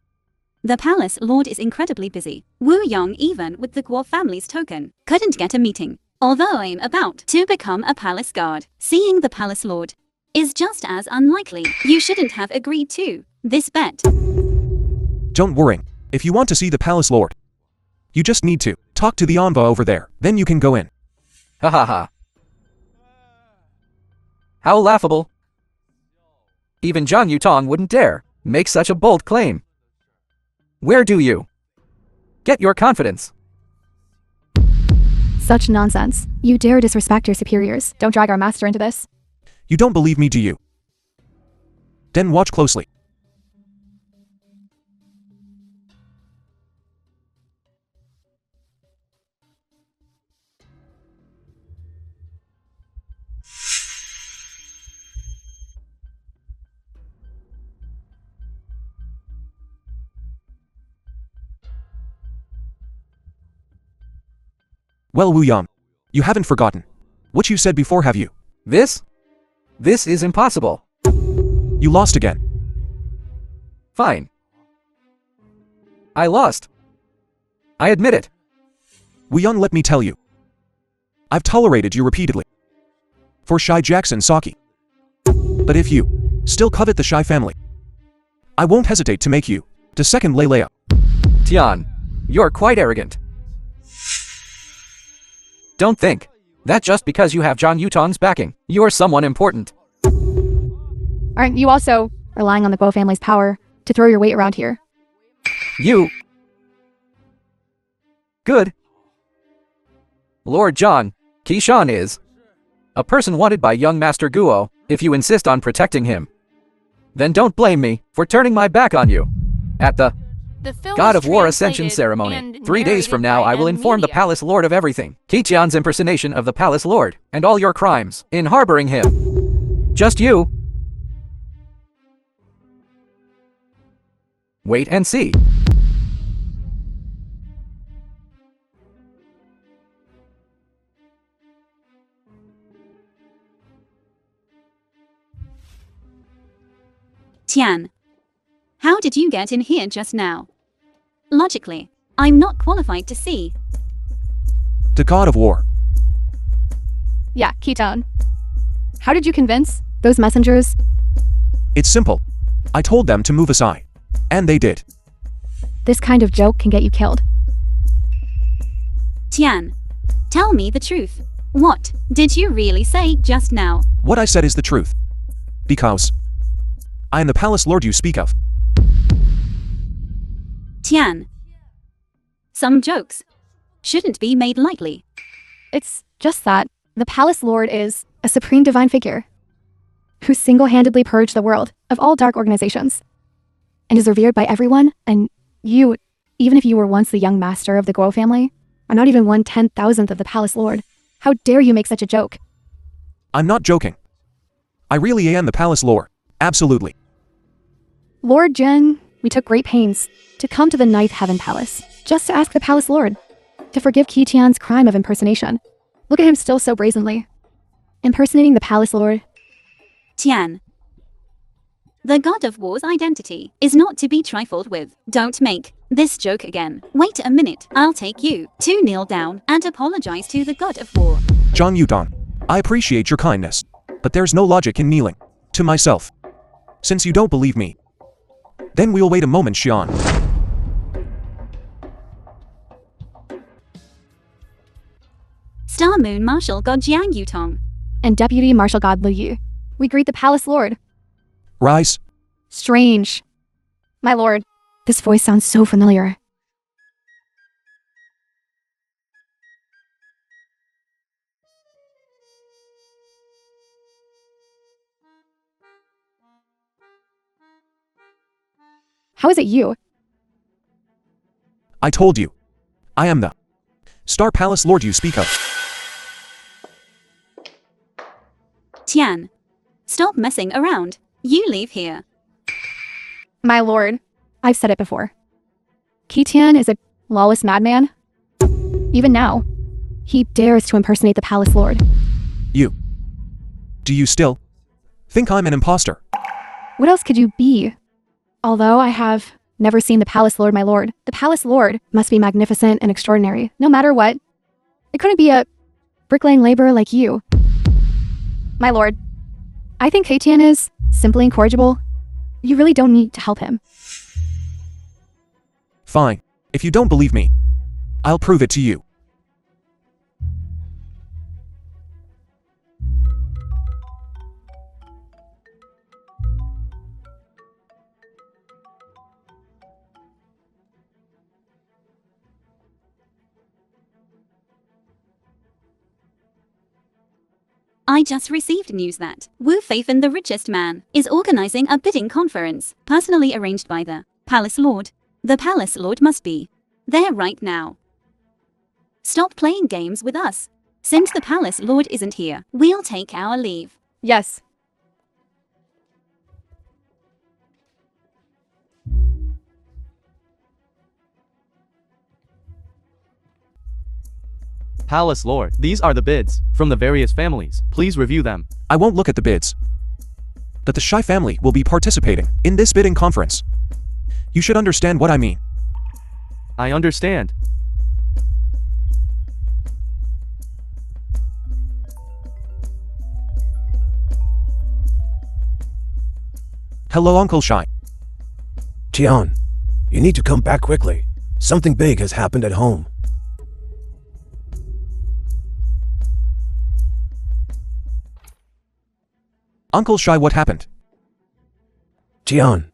The palace lord is incredibly busy. Wu Yong, even with the Guo family's token, couldn't get a meeting. Although I'm about to become a palace guard, seeing the palace lord is just as unlikely. You shouldn't have agreed to this bet. Don't worry. If you want to see the palace lord, you just need to talk to the envoy over there. Then you can go in. Ha ha ha. How laughable. Even John Yutong wouldn't dare make such a bold claim. Where do you get your confidence? Such nonsense. You dare disrespect your superiors. Don't drag our master into this. You don't believe me, do you? Then watch closely. Well, Wu Yang, you haven't forgotten what you said before, have you? This is impossible. You lost again. Fine. I lost. I admit it. Wu Yang, let me tell you. I've tolerated you repeatedly for Shai Jackson Saki. But if you still covet the Shai family, I won't hesitate to make you the second Leilea. Tian, you're quite arrogant. Don't think that just because you have John Yutong's backing, you're someone important. Aren't you also relying on the Guo family's power to throw your weight around here? You... Good. Lord John, Chiian is a person wanted by young Master Guo. If you insist on protecting him, then don't blame me for turning my back on you. At the film God was of War Ascension translated ceremony, and 3 days from narrated now by I will inform the Media. Palace Lord of everything. Chiian's impersonation of the Palace Lord, and all your crimes in harboring him. Just you. Wait and see. Tian. How did you get in here just now? Logically, I'm not qualified to see. The God of War. Yeah, Keaton. How did you convince those messengers? It's simple. I told them to move aside. And they did. This kind of joke can get you killed. Tian. Tell me the truth. What did you really say just now? What I said is the truth. Because I am the Palace Lord you speak of. Tian. Some jokes shouldn't be made lightly. It's just that the Palace Lord is a supreme divine figure who single-handedly purged the world of all dark organizations and is revered by everyone, and you, even if you were once the young master of the Guo family, are not even 1/10,000th of the Palace Lord. How dare you make such a joke? I'm not joking. I really am the Palace Lord. Absolutely. Lord Jun, we took great pains to come to the Ninth Heaven Palace just to ask the Palace Lord to forgive Qiqian's crime of impersonation. Look at him still so brazenly impersonating the Palace Lord. Tian. The God of War's identity is not to be trifled with. Don't make this joke again. Wait a minute. I'll take you to kneel down and apologize to the God of War. John Yutong, I appreciate your kindness, but there's no logic in kneeling to myself. Since you don't believe me, then we'll wait a moment, Xian. Star Moon Marshal God Jiang Yutong. And Deputy Marshal God Lu Yu. We greet the Palace Lord. Rise. Strange. My lord, this voice sounds so familiar. How is it you? I told you. I am the Star Palace Lord you speak of. Chiian, stop messing around. You leave here. My lord, I've said it before. Chiian is a lawless madman. Even now, he dares to impersonate the palace lord. Do you still think I'm an imposter? What else could you be? Although I have never seen the palace lord, my lord, the palace lord must be magnificent and extraordinary, no matter what. It couldn't be a bricklaying laborer like you. My lord, I think Chiian is simply incorrigible. You really don't need to help him. Fine. If you don't believe me, I'll prove it to you. I just received news that Wu Feifan, the richest man, is organizing a bidding conference, personally arranged by the Palace Lord. The Palace Lord must be there right now. Stop playing games with us. Since the Palace Lord isn't here, we'll take our leave. Yes. Palace Lord, these are the bids from the various families. Please review them. I won't look at the bids. That the Shai family will be participating in this bidding conference. You should understand what I mean. I understand. Hello, Uncle Shai. Chiian, you need to come back quickly. Something big has happened at home. Uncle Shai, what happened? Chiian.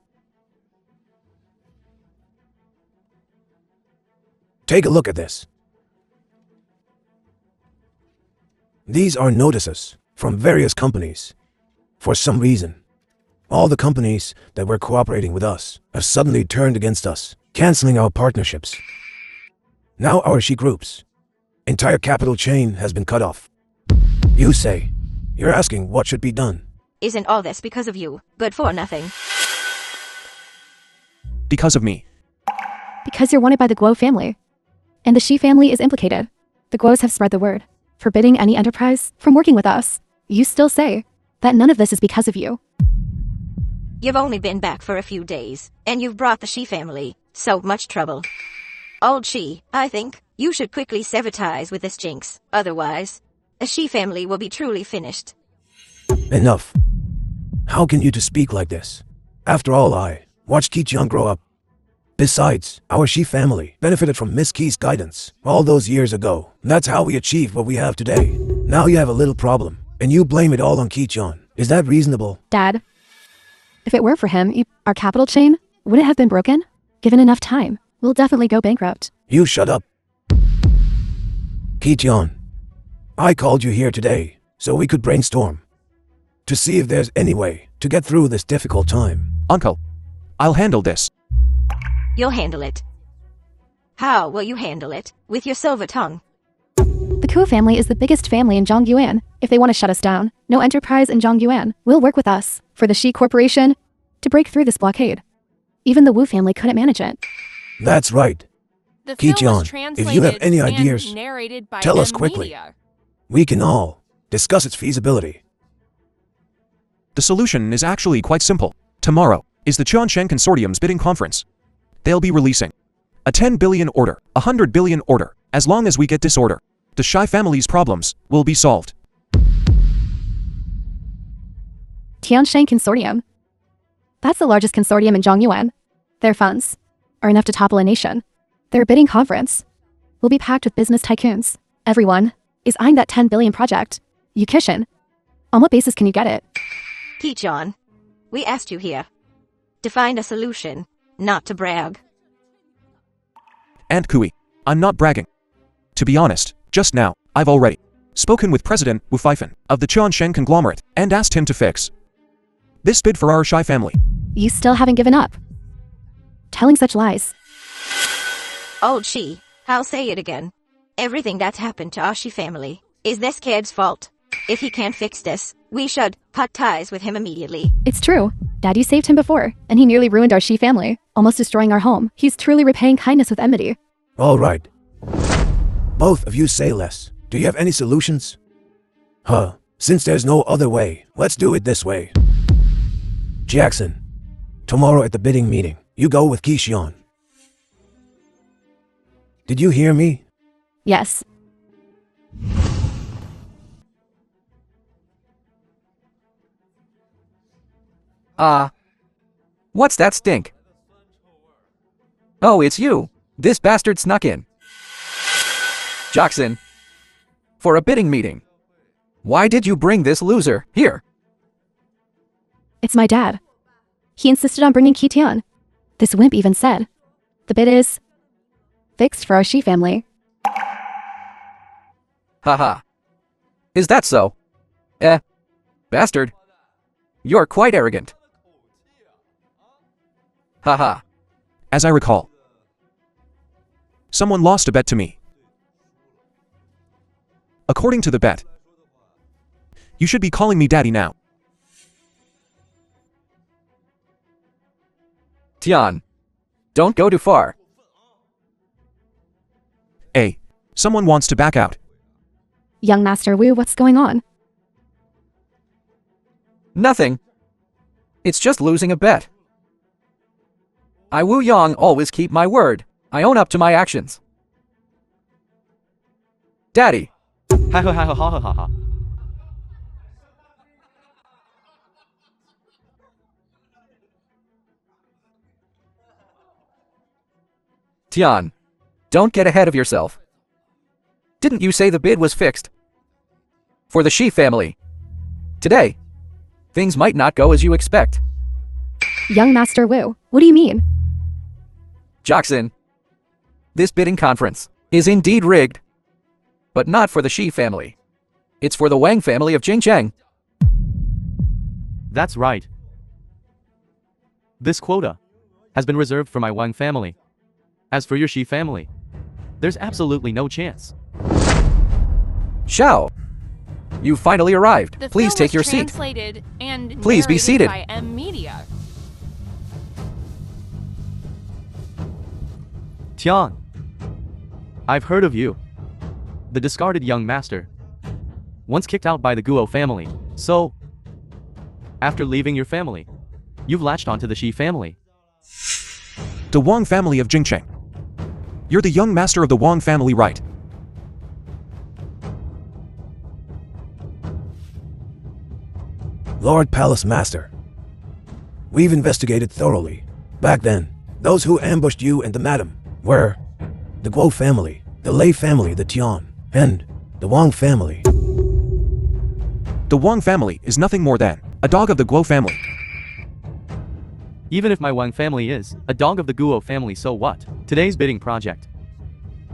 Take a look at this. These are notices from various companies. For some reason, all the companies that were cooperating with us have suddenly turned against us, canceling our partnerships. Now our Shi group's entire capital chain has been cut off. You say, you're asking what should be done. Isn't all this because of you? Good for nothing. Because of me. Because you're wanted by the Guo family. And the Shi family is implicated. The Guos have spread the word, forbidding any enterprise from working with us. You still say that none of this is because of you. You've only been back for a few days, and you've brought the Shi family so much trouble. Old Shi, I think you should quickly sever ties with this jinx. Otherwise, the Shi family will be truly finished. Enough. How can you two speak like this? After all, I watched Chiian grow up. Besides, our Shi family benefited from Miss Ki's guidance all those years ago. That's how we achieved what we have today. Now you have a little problem, and you blame it all on Chiian. Is that reasonable? Dad, if it weren't for him, our capital chain wouldn't have been broken. Given enough time, we'll definitely go bankrupt. You shut up. Chiian, I called you here today so we could brainstorm to see if there's any way to get through this difficult time. Uncle, I'll handle this. You'll handle it. How will you handle it? With your silver tongue? The Kuo family is the biggest family in Zhongyuan. If they want to shut us down, no enterprise in Zhongyuan will work with us for the Shi Corporation to break through this blockade. Even the Wu family couldn't manage it. That's right. The film was Chiian, if you have any translated ideas, and narrated by tell us M quickly. Media. We can all discuss its feasibility. The solution is actually quite simple. Tomorrow is the Qianshan Consortium's bidding conference. They'll be releasing a 10 billion order, a 100 billion order. As long as we get this order, the Shai family's problems will be solved. Tianshan Consortium. That's the largest consortium in Zhongyuan. Their funds are enough to topple a nation. Their bidding conference will be packed with business tycoons. Everyone is eyeing that 10 billion project. Yukishin, on what basis can you get it? Chiian, we asked you here to find a solution, not to brag. And Kui, I'm not bragging. To be honest, just now, I've already spoken with President Wu Feifan of the Qianshan conglomerate and asked him to fix this bid for our Shai family. You still haven't given up. Telling such lies. Old Shi, I'll say it again. Everything that's happened to our Shi family is this kid's fault. If he can't fix this, we should cut ties with him immediately. It's true. Daddy saved him before, and he nearly ruined our Shi family, almost destroying our home. He's truly repaying kindness with enmity. All right. Both of you say less. Do you have any solutions? Since there's no other way, let's do it this way. Jackson, tomorrow at the bidding meeting, you go with Chiian. Did you hear me? Yes. What's that stink? Oh, it's you. This bastard snuck in. Jackson, for a bidding meeting. Why did you bring this loser here? It's my dad. He insisted on bringing Chiian. This wimp even said, the bid is fixed for our Shi family. Haha. Is that so? Bastard. You're quite arrogant. Haha. As I recall, someone lost a bet to me. According to the bet, you should be calling me daddy now. Tian, don't go too far. Someone wants to back out. Young Master Wu, what's going on? Nothing. It's just losing a bet. I Wu Yang always keep my word. I own up to my actions. Daddy. Ha ha ha ha ha ha ha. Tian, don't get ahead of yourself. Didn't you say the bid was fixed? For the Shi family. Today, things might not go as you expect. Young Master Wu, what do you mean? Jackson, this bidding conference is indeed rigged, but not for the Shi family. It's for the Wang family of Jingcheng. That's right. This quota has been reserved for my Wang family. As for your Shi family, there's absolutely no chance. Xiao, you finally arrived. The Please film take was your seat. translated and Please be narrated seated. by M Media. Tian, I've heard of you. The discarded young master. Once kicked out by the Guo family. So, after leaving your family, you've latched onto the Shi family. The Wang family of Jingcheng. You're the young master of the Wang family, right? Lord Palace Master. We've investigated thoroughly. Back then, those who ambushed you and the madam were the Guo family, the Lei family, the Tian, and the Wang family. The Wang family is nothing more than a dog of the Guo family. Even if my Wang family is a dog of the Guo family, so what? Today's bidding project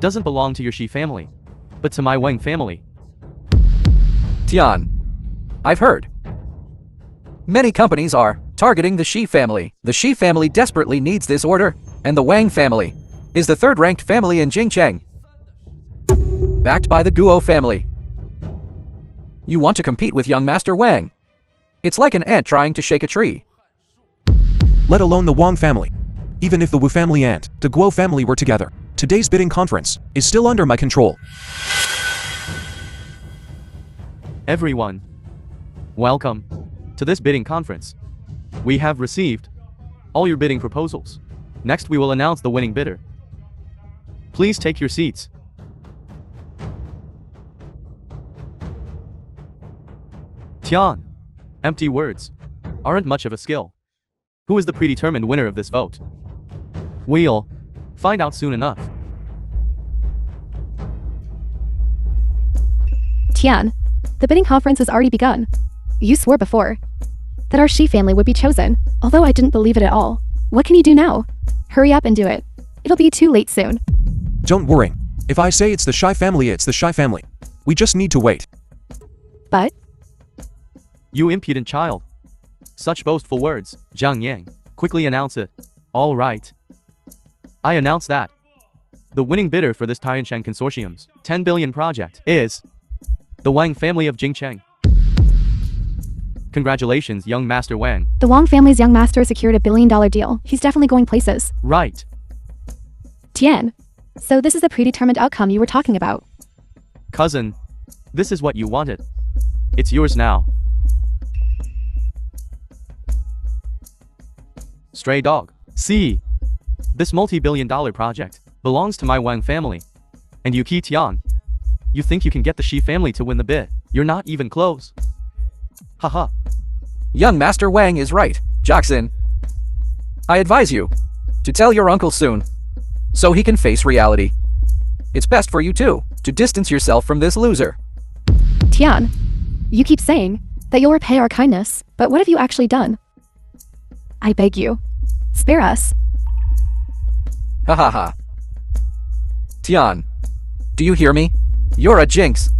doesn't belong to your Shi family, but to my Wang family. Tian, I've heard. Many companies are targeting the Shi family. The Shi family desperately needs this order, and the Wang family is the third-ranked family in Jingcheng, backed by the Guo family. You want to compete with young Master Wang. It's like an ant trying to shake a tree. Let alone the Wang family. Even if the Wu family and the Guo family were together, today's bidding conference is still under my control. Everyone, welcome to this bidding conference. We have received all your bidding proposals. Next we will announce the winning bidder. Please take your seats. Tian, empty words aren't much of a skill. Who is the predetermined winner of this vote? We'll find out soon enough. Tian, the bidding conference has already begun. You swore before that our Shi family would be chosen, although I didn't believe it at all. What can you do now? Hurry up and do it. It'll be too late soon. Don't worry. If I say it's the Shai family, it's the Shai family. We just need to wait. But You impudent child. Such boastful words, Zhang Yang. Quickly announce it. All right. I announce that The winning bidder for this Tianshan Consortium's 10 billion project is the Wang family of Jingcheng. Congratulations, young Master Wang. The Wang family's young master secured $1 billion deal. He's definitely going places. Right. Tian. So this is the predetermined outcome you were talking about. Cousin, this is what you wanted. It's yours now. Stray dog. See. This multi-billion-dollar project belongs to my Wang family. And you, Qi Tian. You think you can get the Shi family to win the bid? You're not even close. Haha. Young Master Wang is right, Jackson. I advise you to tell your uncle soon, so he can face reality. It's best for you too, to distance yourself from this loser. Tian, you keep saying that you'll repay our kindness, but what have you actually done? I beg you, spare us. Ha ha ha. Tian, do you hear me? You're a jinx.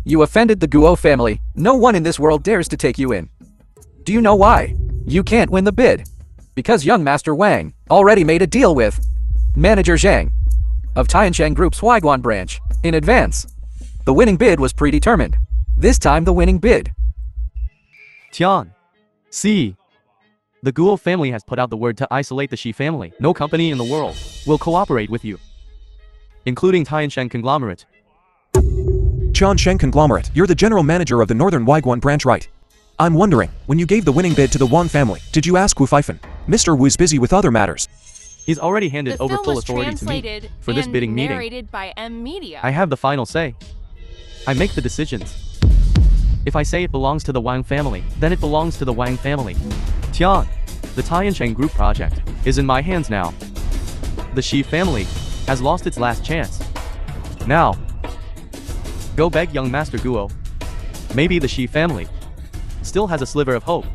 You offended the Guo family. No one in this world dares to take you in. Do you know why? You can't win the bid. Because young Master Wang already made a deal with Manager Zhang of Tianshan Group's Huaiguan branch in advance. The winning bid was predetermined. This time the winning bid. Tian. See. The Guo family has put out the word to isolate the Shi family. No company in the world will cooperate with you, including Tianshan Conglomerate. Tianshan Conglomerate, you're the general manager of the Northern Huaiguan branch, right? I'm wondering, when you gave the winning bid to the Wang family, did you ask Wu Feifan? Mr. Wu's busy with other matters. He's already handed The over film full was authority to me translated for this and bidding meeting. narrated by M Media. I have the final say. I make the decisions. If I say it belongs to the Wang family, then it belongs to the Wang family. Tian, the Tianshan Group project is in my hands now. The Shi family has lost its last chance. Now, go beg young Master Guo. Maybe the Shi family still has a sliver of hope.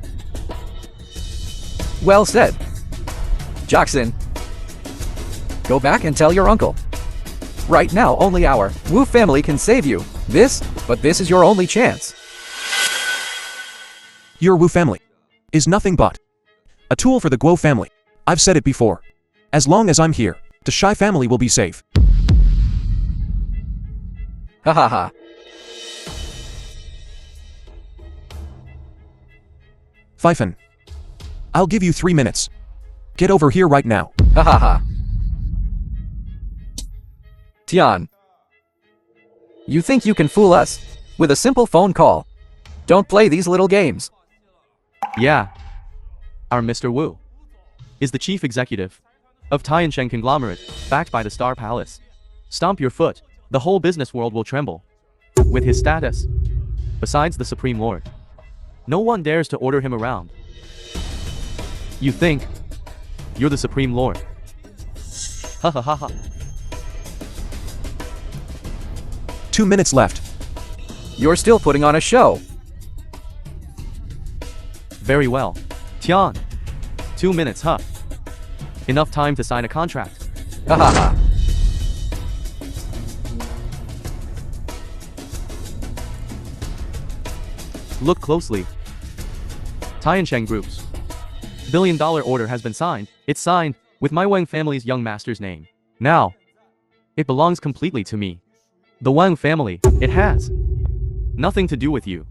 Well said. Jackson, go back and tell your uncle. Right now, only our Wu family can save you. But this is your only chance. Your Wu family is nothing but a tool for the Guo family. I've said it before. As long as I'm here, the Shai family will be safe. Ha ha ha. Feifan, I'll give you 3 minutes. Get over here right now. Ha ha ha. Tian, you think you can fool us with a simple phone call? Don't play these little games. Yeah. Our Mr. Wu is the chief executive of Tianshan Conglomerate, backed by the Star Palace. Stomp your foot, the whole business world will tremble. With his status, besides the Supreme Lord, no one dares to order him around. You think you're the Supreme Lord? Ha ha ha ha. 2 minutes left. You're still putting on a show. Very well. Tian, 2 minutes, huh? Enough time to sign a contract. Ha ha ha. Look closely. Tianshan Group's $1 billion order has been signed. It's signed with my Wang family's young master's name. Now, it belongs completely to me. The Wang family, it has nothing to do with you.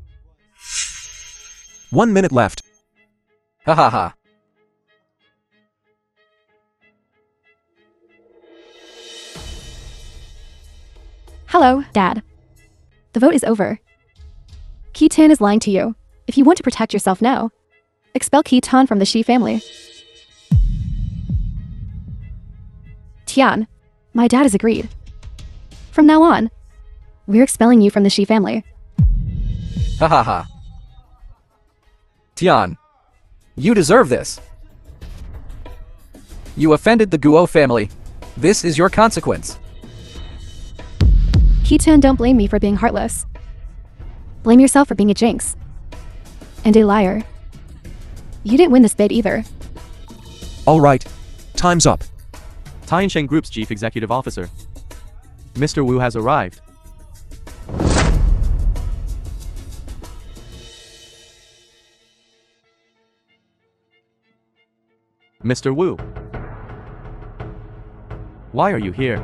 1 minute left. Ha ha ha. Hello, Dad. The vote is over. Qi Tan is lying to you. If you want to protect yourself now, expel Qi Tan from the Shi family. Tian, my dad has agreed. From now on, we're expelling you from the Shi family. Ha ha ha. Tian, you deserve this. You offended the Guo family. This is your consequence. Qi Tan, don't blame me for being heartless. Blame yourself for being a jinx. And a liar. You didn't win this bid either. All right. Time's up. Tianshan Group's chief executive officer, Mr. Wu, has arrived. Mr. Wu. Why are you here?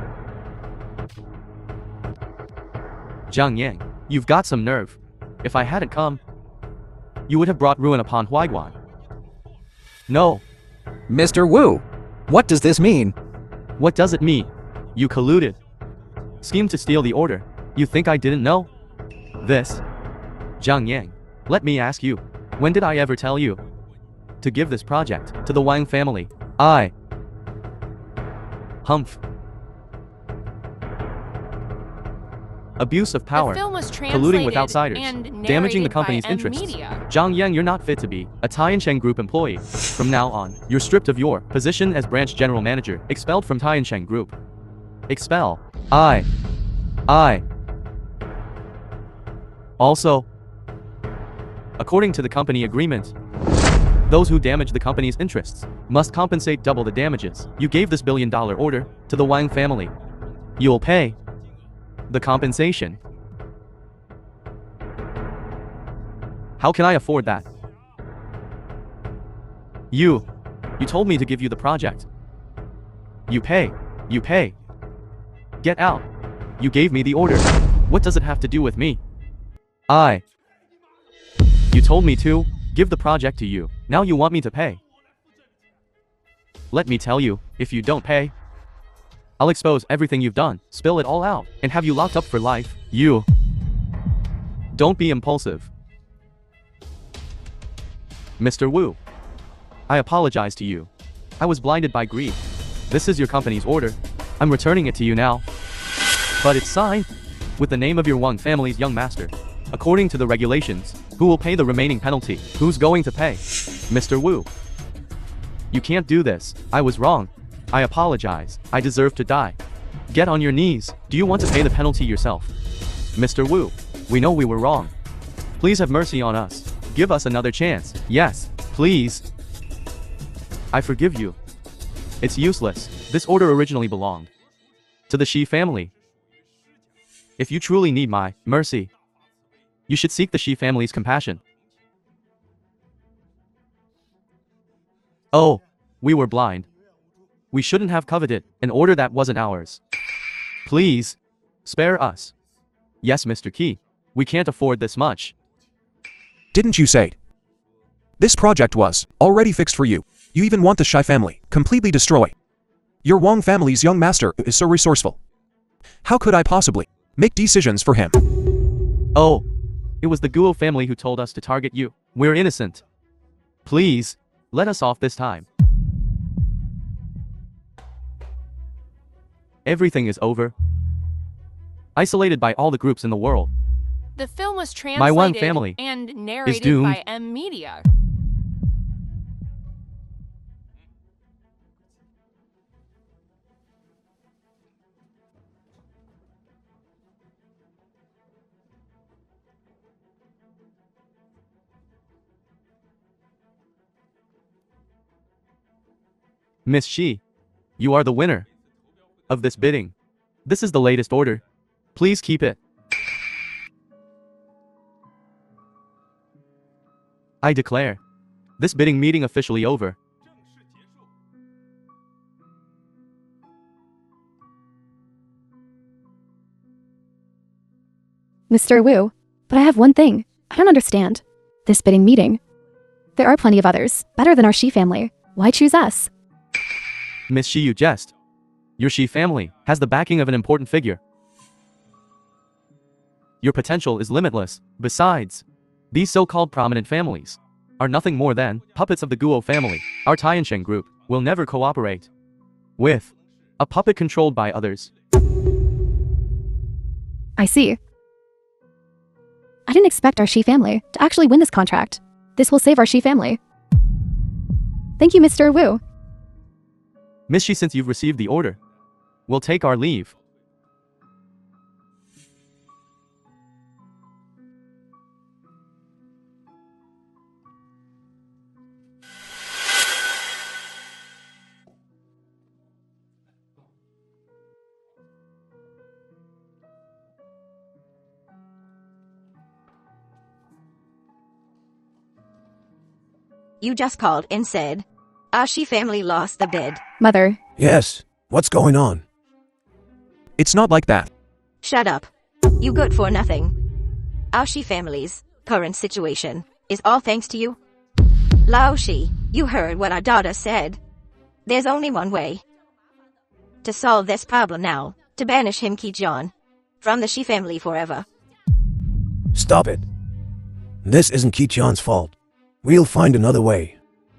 Zhang Yang, you've got some nerve. If I hadn't come, you would have brought ruin upon Huaiguan. No. Mr. Wu, what does this mean? What does it mean? You colluded. Schemed to steal the order. You think I didn't know? This? Zhang Yang, let me ask you, when did I ever tell you to give this project to the Wang family? Humph. Abuse of power, The film was colluding with translated outsiders, and damaging the narrated company's by M interests. Media. Zhang Yang, you're not fit to be a Tiansheng Group employee. From now on, you're stripped of your position as branch general manager, expelled from Tiansheng Group. Expel. Also, according to the company agreement, those who damage the company's interests must compensate double the damages. You gave this billion-dollar order to the Wang family. You'll pay the compensation. How can I afford that? You told me to give you the project. You pay. Get out. You gave me the order. What does it have to do with me? You told me to give the project to you. Now you want me to pay. Let me tell you, if you don't pay, I'll expose everything you've done, spill it all out, and have you locked up for life. You. Don't be impulsive. Mr. Wu, I apologize to you. I was blinded by greed. This is your company's order. I'm returning it to you now. But it's signed with the name of your Wang family's young master. According to the regulations, who will pay the remaining penalty? Who's going to pay? Mr. Wu. You can't do this. I was wrong. I apologize. I deserve to die. Get on your knees. Do you want to pay the penalty yourself? Mr. Wu, we know we were wrong. Please have mercy on us. Give us another chance. Yes, please. I forgive you. It's useless. This order originally belonged to the Shi family. If you truly need my mercy, you should seek the Shi family's compassion. Oh, we were blind. We shouldn't have coveted an order that wasn't ours. Please, spare us. Yes, Mr. Qi, we can't afford this much. Didn't you say? This project was already fixed for you. You even want the Shai family completely destroy. Your Wang family's young master is so resourceful. How could I possibly make decisions for him? Oh, it was the Guo family who told us to target you. We're innocent. Please, let us off this time. Everything is over. Isolated by all the groups in the world. The film was translated My Wang family and narrated doomed. by M Media. Miss Shi, you are the winner of this bidding. This is the latest order. Please keep it. I declare this bidding meeting officially over. Mr. Wu, but I have one thing. I don't understand. This bidding meeting. There are plenty of others, better than our Shi family. Why choose us? Miss Shi, you jest. Your Shi family has the backing of an important figure. Your potential is limitless. Besides, these so-called prominent families are nothing more than puppets of the Guo family. Our Tiansheng group will never cooperate with a puppet controlled by others. I see. I didn't expect our Shi family to actually win this contract. This will save our Shi family. Thank you, Mr. Wu. Miss Shi, since you've received the order, we'll take our leave. You just called and said, Ashi family lost the bid. Mother, Yes, what's going on? It's not like that. Shut up. You good for nothing. Our Shi family's current situation is all thanks to you. Lao Shi, you heard what our daughter said. There's only one way to solve this problem now, to banish him Chiian from the Shi family forever. Stop it. This isn't Chiian's fault. We'll find another way.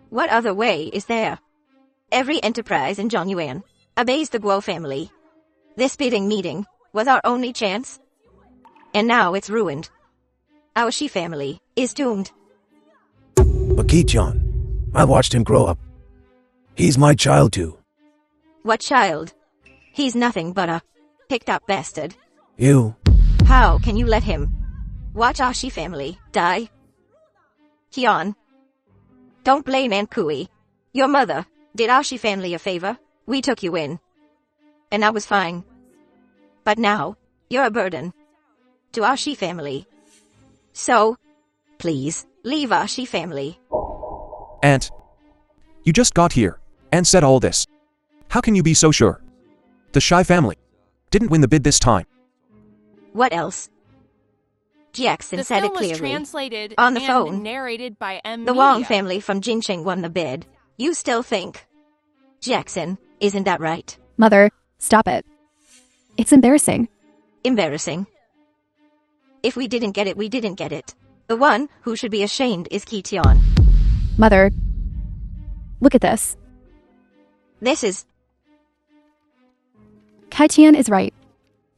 What other way is there? Every enterprise in Zhongyuan obeys the Guo family. This bidding meeting was our only chance, and now it's ruined. Our Shi family is doomed. But Chiian, I watched him grow up. He's my child too. What child? He's nothing but a picked-up bastard. You. How can you let him watch our Shi family die? Chiian, don't blame Aunt Kui. Your mother did our Shi family a favor. We took you in, and I was fine. But now, you're a burden to our Shi family. So, please, leave our Shi family. Aunt, you just got here and said all this. How can you be so sure? The Shai family didn't win the bid this time. What else? Jackson The said film it clearly was translated on the and phone. narrated by M. The Wong Media. family from Jincheng won the bid. You still think Jackson, isn't that right? Mother, stop it. It's embarrassing. Embarrassing. If we didn't get it, we didn't get it. The one who should be ashamed is Chiian. Mother, look at this. This is Chiian is right.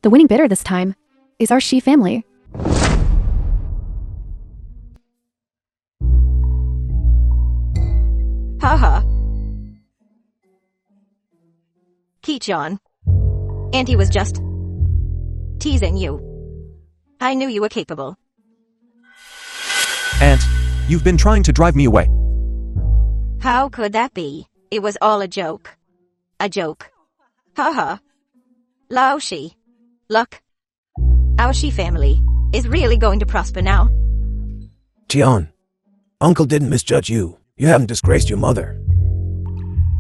The winning bidder this time is our Shi family. haha. Chiian. And he was just teasing you. I knew you were capable. Aunt, you've been trying to drive me away. How could that be? It was all a joke. A joke. Haha. Lao Shi. Look. Our Shi family is really going to prosper now. Chiian, Uncle didn't misjudge you. You haven't disgraced your mother.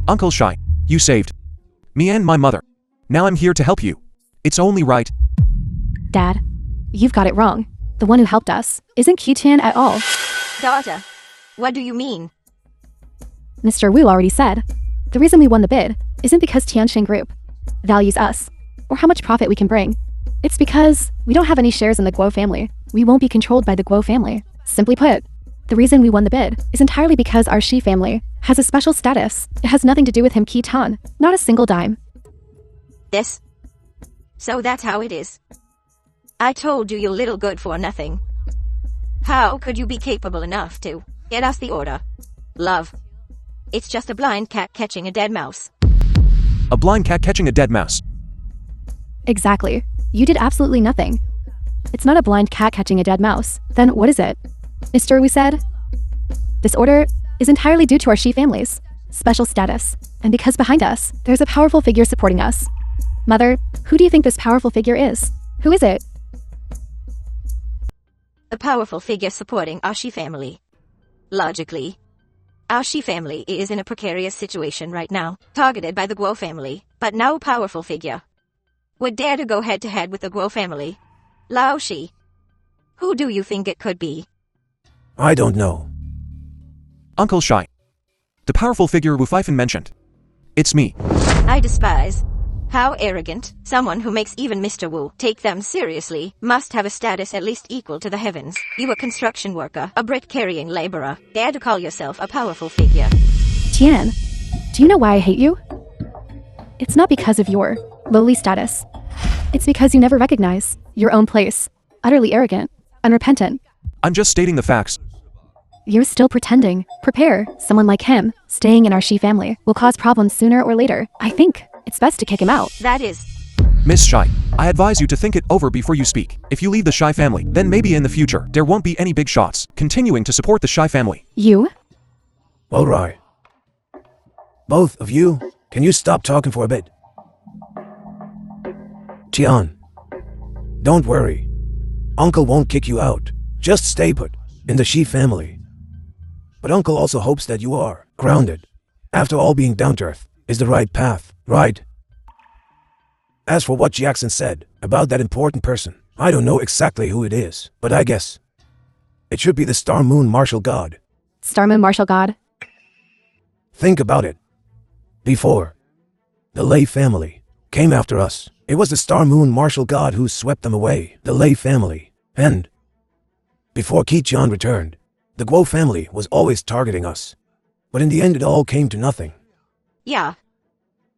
Uncle Shai, you saved me and my mother. Now I'm here to help you. It's only right. Dad, you've got it wrong. The one who helped us isn't Chiian at all. Daughter, what do you mean? Mr. Wu already said, the reason we won the bid isn't because Tianxing Group values us or how much profit we can bring. It's because we don't have any shares in the Guo family. We won't be controlled by the Guo family. Simply put, the reason we won the bid is entirely because our Shi family has a special status. It has nothing to do with him Chiian, not a single dime. This? So that's how it is. I told you, you little good for nothing. How could you be capable enough to get us the order? Love. It's just a blind cat catching a dead mouse. A blind cat catching a dead mouse. Exactly. You did absolutely nothing. It's not a blind cat catching a dead mouse. Then what is it? Mr. Wu said, this order is entirely due to our Shi family's special status, and because behind us, there's a powerful figure supporting us. Mother, who do you think this powerful figure is? Who is it? A powerful figure supporting our Shi family. Logically, our Shi family is in a precarious situation right now, targeted by the Guo family, but no powerful figure would dare to go head-to-head with the Guo family. Lao Shi. Who do you think it could be? I don't know. Uncle Shai. The powerful figure Wu Feifan mentioned. It's me. I despise how arrogant someone who makes even Mr. Wu take them seriously must have a status at least equal to the heavens. You a construction worker, a brick-carrying laborer, dare to call yourself a powerful figure. Tian, do you know why I hate you? It's not because of your lowly status. It's because you never recognize your own place. Utterly arrogant, unrepentant. I'm just stating the facts. You're still pretending. Prepare. Someone like him, staying in our Shi family, will cause problems sooner or later. I think it's best to kick him out. That is Miss Shai, I advise you to think it over before you speak. If you leave the Shai family, then maybe in the future, there won't be any big shots. Continuing to support the Shai family. You? All right. Both of you, can you stop talking for a bit? Chiian, don't worry. Uncle won't kick you out. Just stay put in the Shi family. But Uncle also hopes that you are grounded. After all, being down to earth is the right path, right? As for what Jackson said about that important person, I don't know exactly who it is, but I guess it should be the Star Moon Martial God. Star Moon Martial God? Think about it. Before the Lei family came after us, it was the Star Moon Martial God who swept them away, the Lei family. And before Chiian returned, the Guo family was always targeting us. But in the end it all came to nothing. Yeah.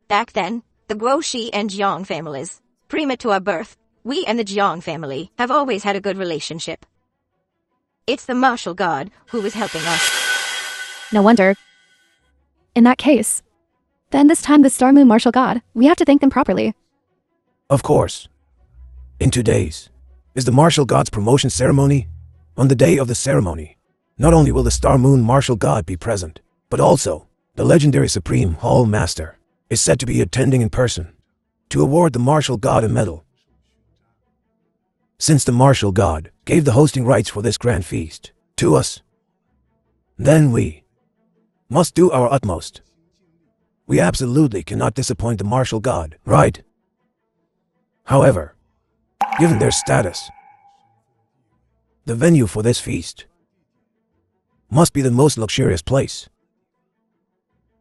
Back then, the Guo, Shi, and Jiang families, prima to our birth, we and the Jiang family have always had a good relationship. It's the martial god who is helping us. No wonder. In that case, then this time the Star Moon Martial God, we have to thank them properly. Of course. In 2 days is the Martial God's promotion ceremony. On the day of the ceremony, not only will the Star Moon Martial God be present, but also the legendary Supreme Hall Master is said to be attending in person to award the Martial God a medal. Since the Martial God gave the hosting rights for this grand feast to us, then we must do our utmost. We absolutely cannot disappoint the Martial God, right? However, given their status, the venue for this feast must be the most luxurious place.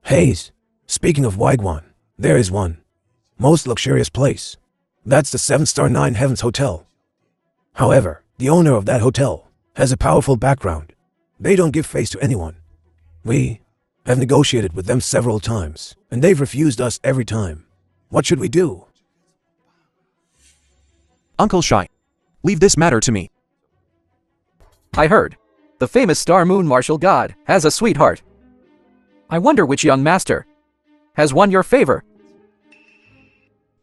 Hayes, speaking of Wagwan, there is one most luxurious place. That's the 7-star 9 Heavens Hotel. However, the owner of that hotel has a powerful background. They don't give face to anyone. We have negotiated with them several times, and they've refused us every time. What should we do? Uncle Shai, leave this matter to me. I heard. The famous Star Moon Martial God has a sweetheart. I wonder which young master has won your favor.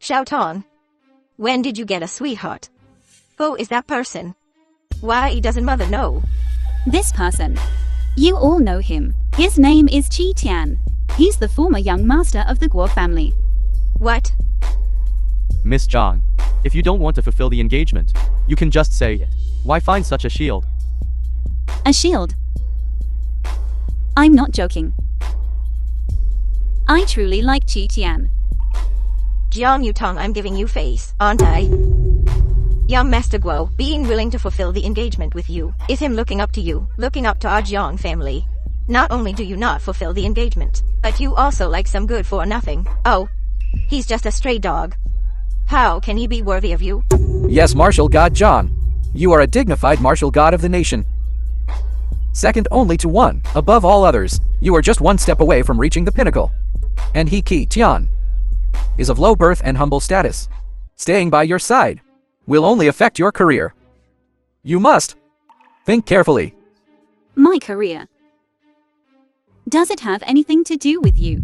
Xiaotong, when did you get a sweetheart? Who is that person? Why doesn't mother know? This person. You all know him. His name is Chiian. He's the former young master of the Guo family. What? Miss Zhang, if you don't want to fulfill the engagement, you can just say it. Why find such a shield? A shield? I'm not joking. I truly like Chiian. Jiang Yutong, I'm giving you face, aren't I? Young Master Guo, being willing to fulfill the engagement with you, is him looking up to you, looking up to our Jiang family. Not only do you not fulfill the engagement, but you also like some good for nothing. Oh, he's just a stray dog. How can he be worthy of you? Yes, Martial God John. You are a dignified martial god of the nation. Second only to one, above all others, you are just one step away from reaching the pinnacle. And he, Chiian, is of low birth and humble status. Staying by your side will only affect your career. You must think carefully. My career. Does it have anything to do with you?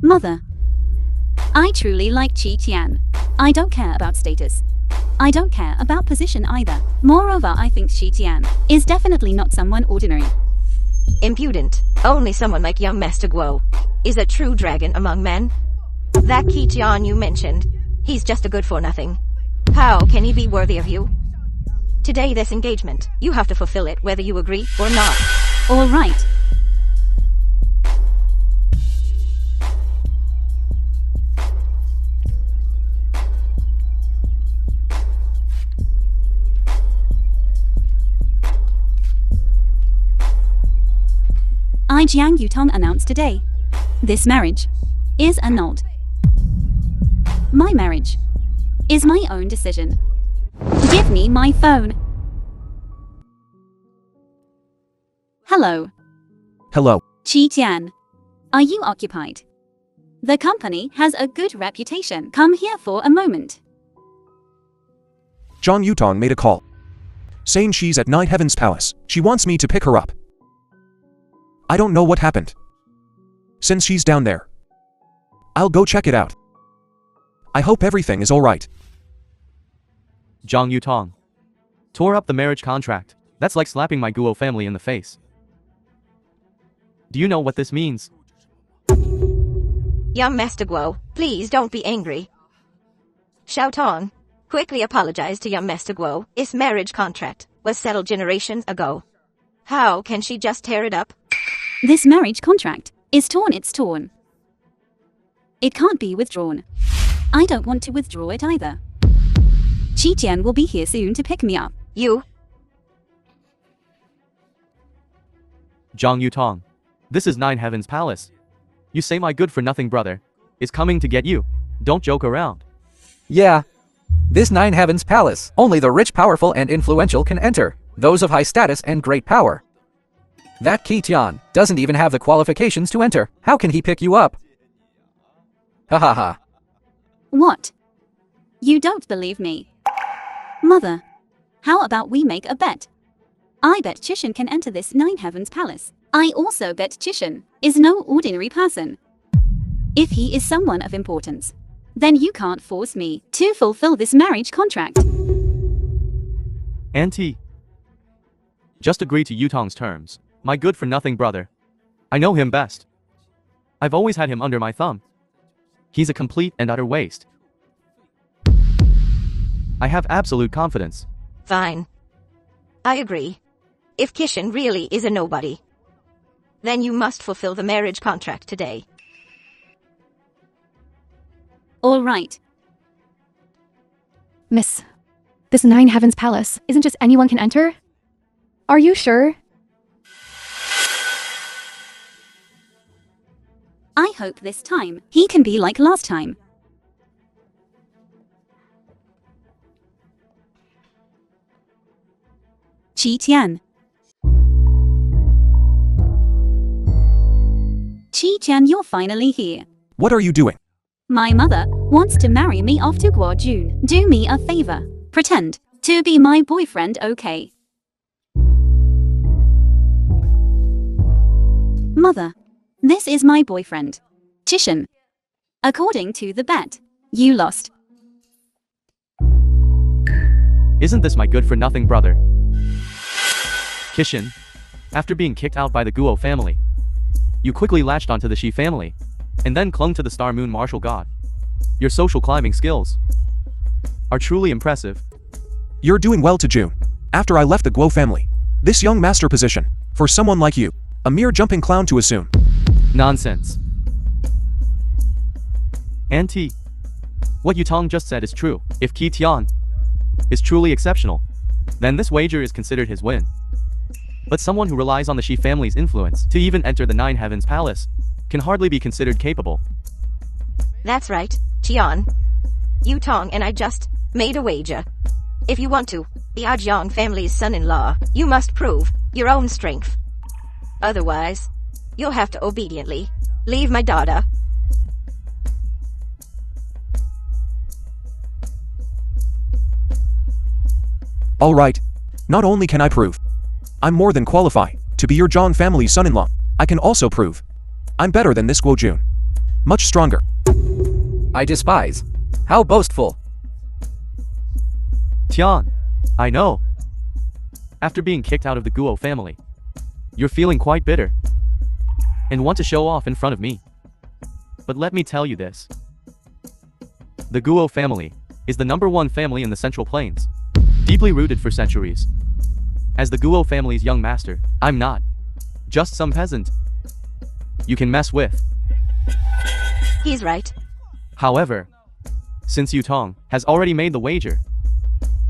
Mother. I truly like Chiian. I don't care about status. I don't care about position either. Moreover, I think Chiian is definitely not someone ordinary. Impudent. Only someone like young Master Guo is a true dragon among men. That Chiian you mentioned, he's just a good for nothing. How can he be worthy of you? Today this engagement, you have to fulfill it whether you agree or not. All right. Jiang Yutong announced today. This marriage is annulled. My marriage is my own decision. Give me my phone. Hello. Hello. Chiian. Are you occupied? The company has a good reputation. Come here for a moment. John Yutong made a call, saying she's at 9 Heavens Palace. She wants me to pick her up. I don't know what happened. Since she's down there, I'll go check it out. I hope everything is alright. Zhang Yutong tore up the marriage contract. That's like slapping my Guo family in the face. Do you know what this means? Young Master Guo, please don't be angry. Xiaotong, quickly apologize to young Master Guo. His marriage contract was settled generations ago. How can she just tear it up? This marriage contract is torn. It's torn. It can't be withdrawn. I don't want to withdraw it either. Chiian will be here soon to pick me up. You? Zhang Yutong. This is Nine Heavens Palace. You say my good-for-nothing brother is coming to get you. Don't joke around. Yeah. This Nine Heavens Palace, only the rich, powerful, and influential can enter. Those of high status and great power. That Chiian doesn't even have the qualifications to enter. How can he pick you up? Ha ha ha. What? You don't believe me? Mother, how about we make a bet? I bet Chiian can enter this Nine Heavens Palace. I also bet Chiian is no ordinary person. If he is someone of importance, then you can't force me to fulfill this marriage contract. Auntie. Just agree to Yutong's terms. My good-for-nothing brother. I know him best. I've always had him under my thumb. He's a complete and utter waste. I have absolute confidence. Fine. I agree. If Chiian really is a nobody, then you must fulfill the marriage contract today. All right. Miss, this Nine Heavens Palace isn't just anyone can enter? Are you sure? I hope this time he can be like last time. Chiian. Chiian, you're finally here. What are you doing? My mother wants to marry me off to Guo Jun. Do me a favor. Pretend to be my boyfriend, okay? Mother, this is my boyfriend, Chiian. According to the bet, you lost. Isn't this my good-for-nothing brother? Chiian, after being kicked out by the Guo family, you quickly latched onto the Shai family, and then clung to the Star Moon Martial God. Your social climbing skills are truly impressive. You're doing well to June. After I left the Guo family, this young master position, for someone like you, a mere jumping clown to assume. Nonsense. Auntie, what Yutong just said is true. If Chiian is truly exceptional, then this wager is considered his win. But someone who relies on the Shai family's influence to even enter the Nine Heavens Palace can hardly be considered capable. That's right, Chiian. Yutong and I just made a wager. If you want to be our Jiang family's son-in-law, you must prove your own strength. Otherwise, you'll have to obediently leave my daughter. All right. Not only can I prove I'm more than qualified to be your Zhang family's son-in-law, I can also prove I'm better than this Guo Jun. Much stronger. I despise. How boastful. Tian, I know. After being kicked out of the Guo family, you're feeling quite bitter and want to show off in front of me. But let me tell you this. The Guo family is the #1 family in the Central Plains, deeply rooted for centuries. As the Guo family's young master, I'm not just some peasant you can mess with. He's right. However, since Yutong has already made the wager,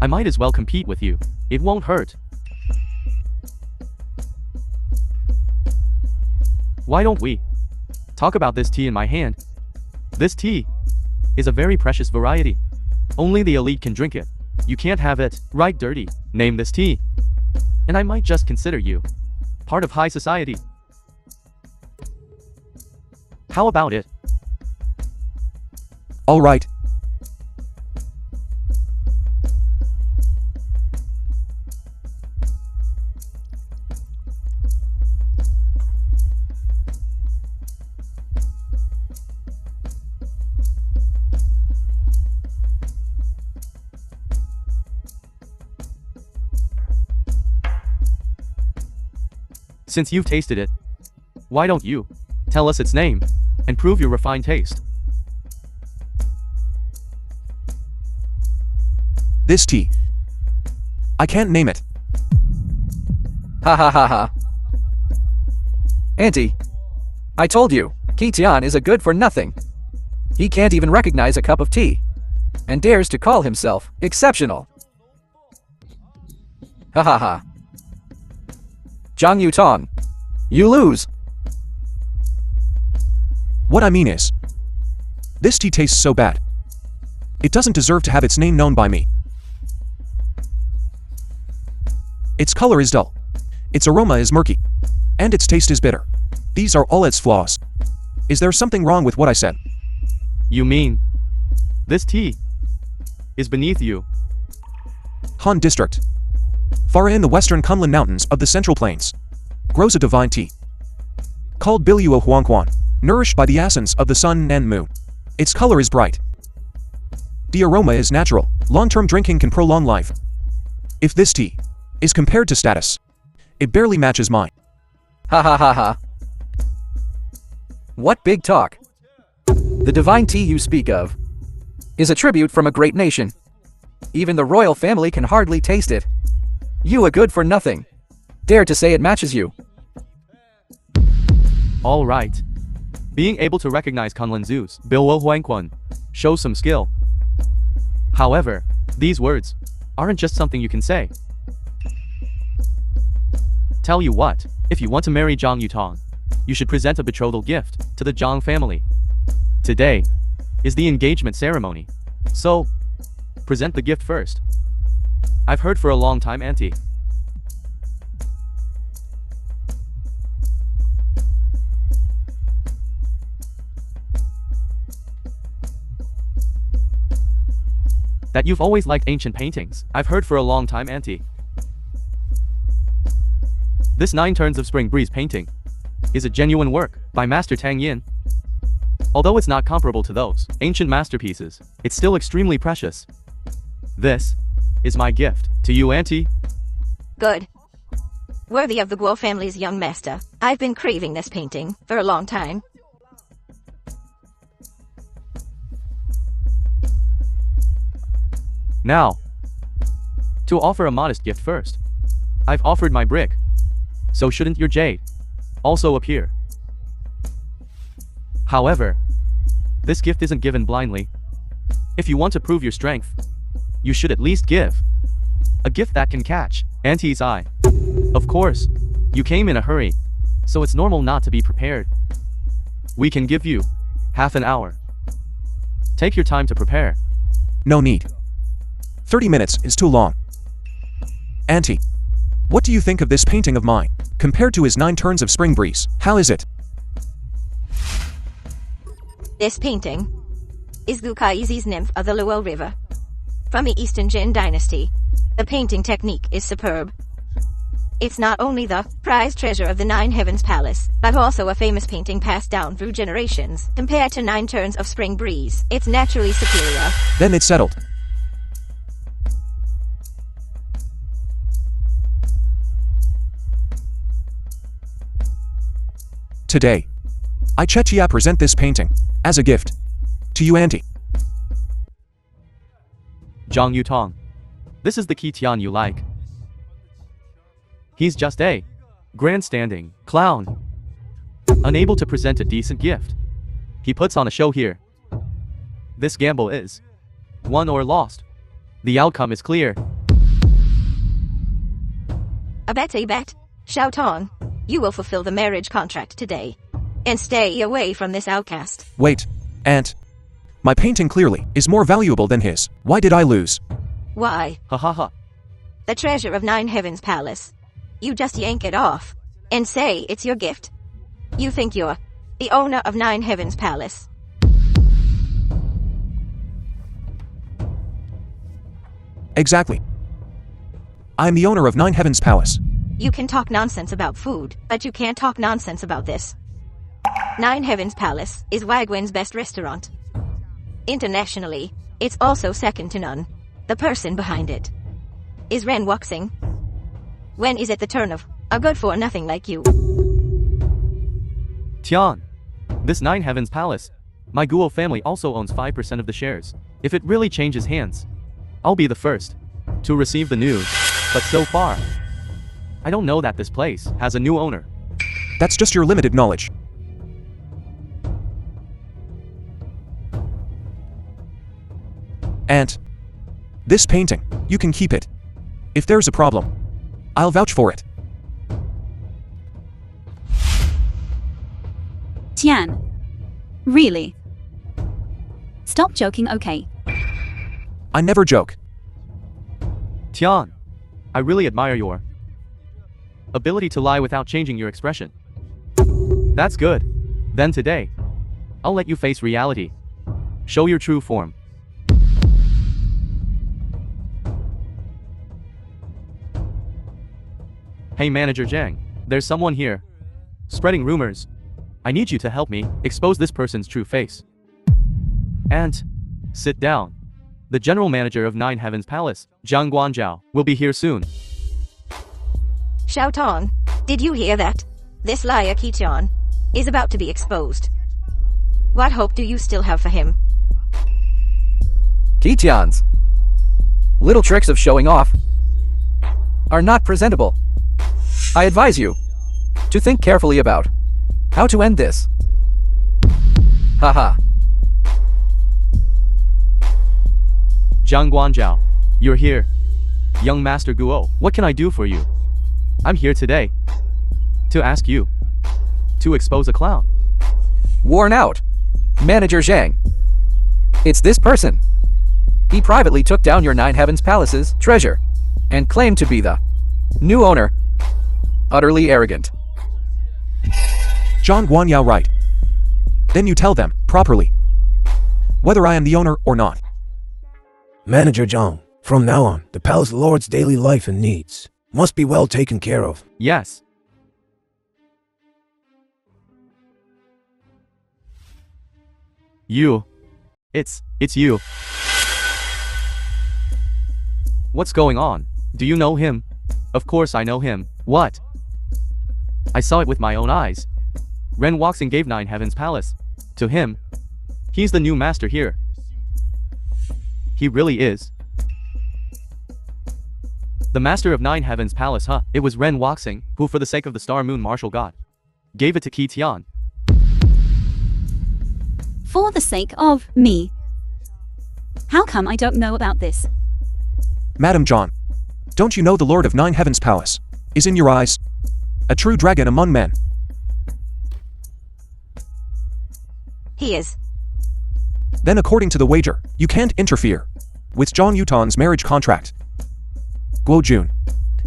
I might as well compete with you. It won't hurt. Why don't we talk about this tea in my hand? This tea is a very precious variety. Only the elite can drink it. You can't have it, right? Dirty. Name this tea, and I might just consider you part of high society. How about it? All right. Since you've tasted it, why don't you tell us its name and prove your refined taste? This tea. I can't name it. Ha ha ha ha. Auntie, I told you, Chiian is a good for nothing. He can't even recognize a cup of tea. And dares to call himself exceptional. Ha ha ha. Zhang Yutong, you lose. What I mean is, this tea tastes so bad. It doesn't deserve to have its name known by me. Its color is dull. Its aroma is murky. And its taste is bitter. These are all its flaws. Is there something wrong with what I said? You mean this tea is beneath you? Han District. Far in the western Kunlun Mountains of the Central Plains, grows a divine tea called Billionaire Huangquan, nourished by the essence of the sun and moon. Its color is bright. The aroma is natural. Long-term drinking can prolong life. If this tea is compared to status, it barely matches mine. Ha ha ha ha. What big talk. The divine tea you speak of is a tribute from a great nation. Even the royal family can hardly taste it. You a good for nothing. Dare to say it matches you. All right. Being able to recognize Kunlun Zoo's Bilwo Huangquan shows some skill. However, these words aren't just something you can say. Tell you what, if you want to marry Zhang Yutong, you should present a betrothal gift to the Zhang family. Today is the engagement ceremony, so present the gift first. I've heard for a long time, Auntie. That you've always liked ancient paintings. I've heard for a long time, Auntie. This 9 Turns of Spring Breeze painting is a genuine work by Master Tang Yin. Although it's not comparable to those ancient masterpieces, it's still extremely precious. This is my gift to you, Auntie. Good. Worthy of the Guo family's young master. I've been craving this painting for a long time. Now, to offer a modest gift first. I've offered my brick. So shouldn't your jade also appear? However, this gift isn't given blindly. If you want to prove your strength, you should at least give a gift that can catch Auntie's eye. Of course, you came in a hurry, so it's normal not to be prepared. We can give you half an hour. Take your time to prepare. No need. 30 minutes is too long. Auntie, what do you think of this painting of mine, compared to his 9 Turns of Spring Breeze? How is it? This painting is Gu Kaizi's Nymph of the Luo River. From the Eastern Jin dynasty. The painting technique is superb. It's not only the prized treasure of the 9 Heavens Palace, but also a famous painting passed down through generations. Compared to 9 Turns of Spring Breeze, it's naturally superior. Then it's settled. Today, I Chiian present this painting as a gift to you, Auntie. Zhang Yutong. This is the Chiian you like. He's just a grandstanding clown, unable to present a decent gift. He puts on a show here. This gamble is won or lost. The outcome is clear. A bet. Xiao Tong, you will fulfill the marriage contract today. And stay away from this outcast. Wait, Aunt. My painting clearly is more valuable than his. Why did I lose? Why? Ha ha ha. The treasure of 9 Heavens Palace. You just yank it off and say it's your gift. You think you're the owner of 9 Heavens Palace. Exactly. I'm the owner of 9 Heavens Palace. You can talk nonsense about food, but you can't talk nonsense about this. 9 Heavens Palace is Wagwan's best restaurant. Internationally, it's also second to none. The person behind it is Ren Wuxing. When is it the turn of a good-for-nothing like you? Tian. This 9 Heavens Palace. My Guo family also owns 5% of the shares. If it really changes hands, I'll be the first to receive the news. But so far, I don't know that this place has a new owner. That's just your limited knowledge. And this painting, you can keep it. If there's a problem, I'll vouch for it. Chiian. Really? Stop joking, okay? I never joke. Tian, I really admire your ability to lie without changing your expression. That's good. Then today, I'll let you face reality. Show your true form. Hey Manager Zhang, there's someone here spreading rumors. I need you to help me expose this person's true face. And sit down. The general manager of Nine Heavens Palace, Zhang Guanzhao, will be here soon. Xiaotong, did you hear that? This liar Chiian is about to be exposed. What hope do you still have for him? Chiian's little tricks of showing off are not presentable. I advise you to think carefully about how to end this. Haha. Zhang Guanzhao, you're here. Young Master Guo, what can I do for you? I'm here today to ask you to expose a clown. Worn out. Manager Zhang. It's this person. He privately took down your Nine Heavens Palace's treasure and claimed to be the new owner. Utterly arrogant. Zhang Guanyao right. Then you tell them, properly, whether I am the owner or not. Manager Zhang, from now on, the Palace Lord's daily life and needs must be well taken care of. Yes. You. It's you. What's going on? Do you know him? Of course I know him. What? I saw it with my own eyes. Ren Wuxing gave Nine Heavens Palace to him. He's the new master here. He really is. The master of Nine Heavens Palace, huh? It was Ren Wuxing, who for the sake of the Star Moon Martial God, gave it to Chiian. For the sake of me. How come I don't know about this? Madam John, don't you know the Lord of Nine Heavens Palace is in your eyes a true dragon among men? He is. Then according to the wager, you can't interfere with Zhang Yutong's marriage contract. Guo Jun,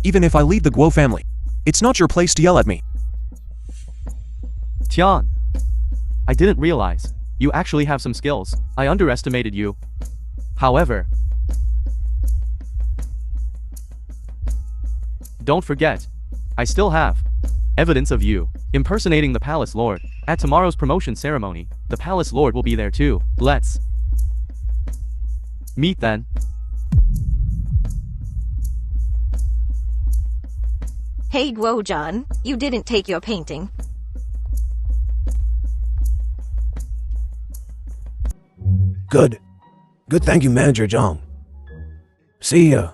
even if I lead the Guo family, it's not your place to yell at me. Tian, I didn't realize you actually have some skills. I underestimated you. However, don't forget, I still have evidence of you impersonating the Palace Lord. At tomorrow's promotion ceremony, the Palace Lord will be there too. Let's meet then. Hey Guo Jun, you didn't take your painting. Good. Good, thank you, Manager Zhang. See ya.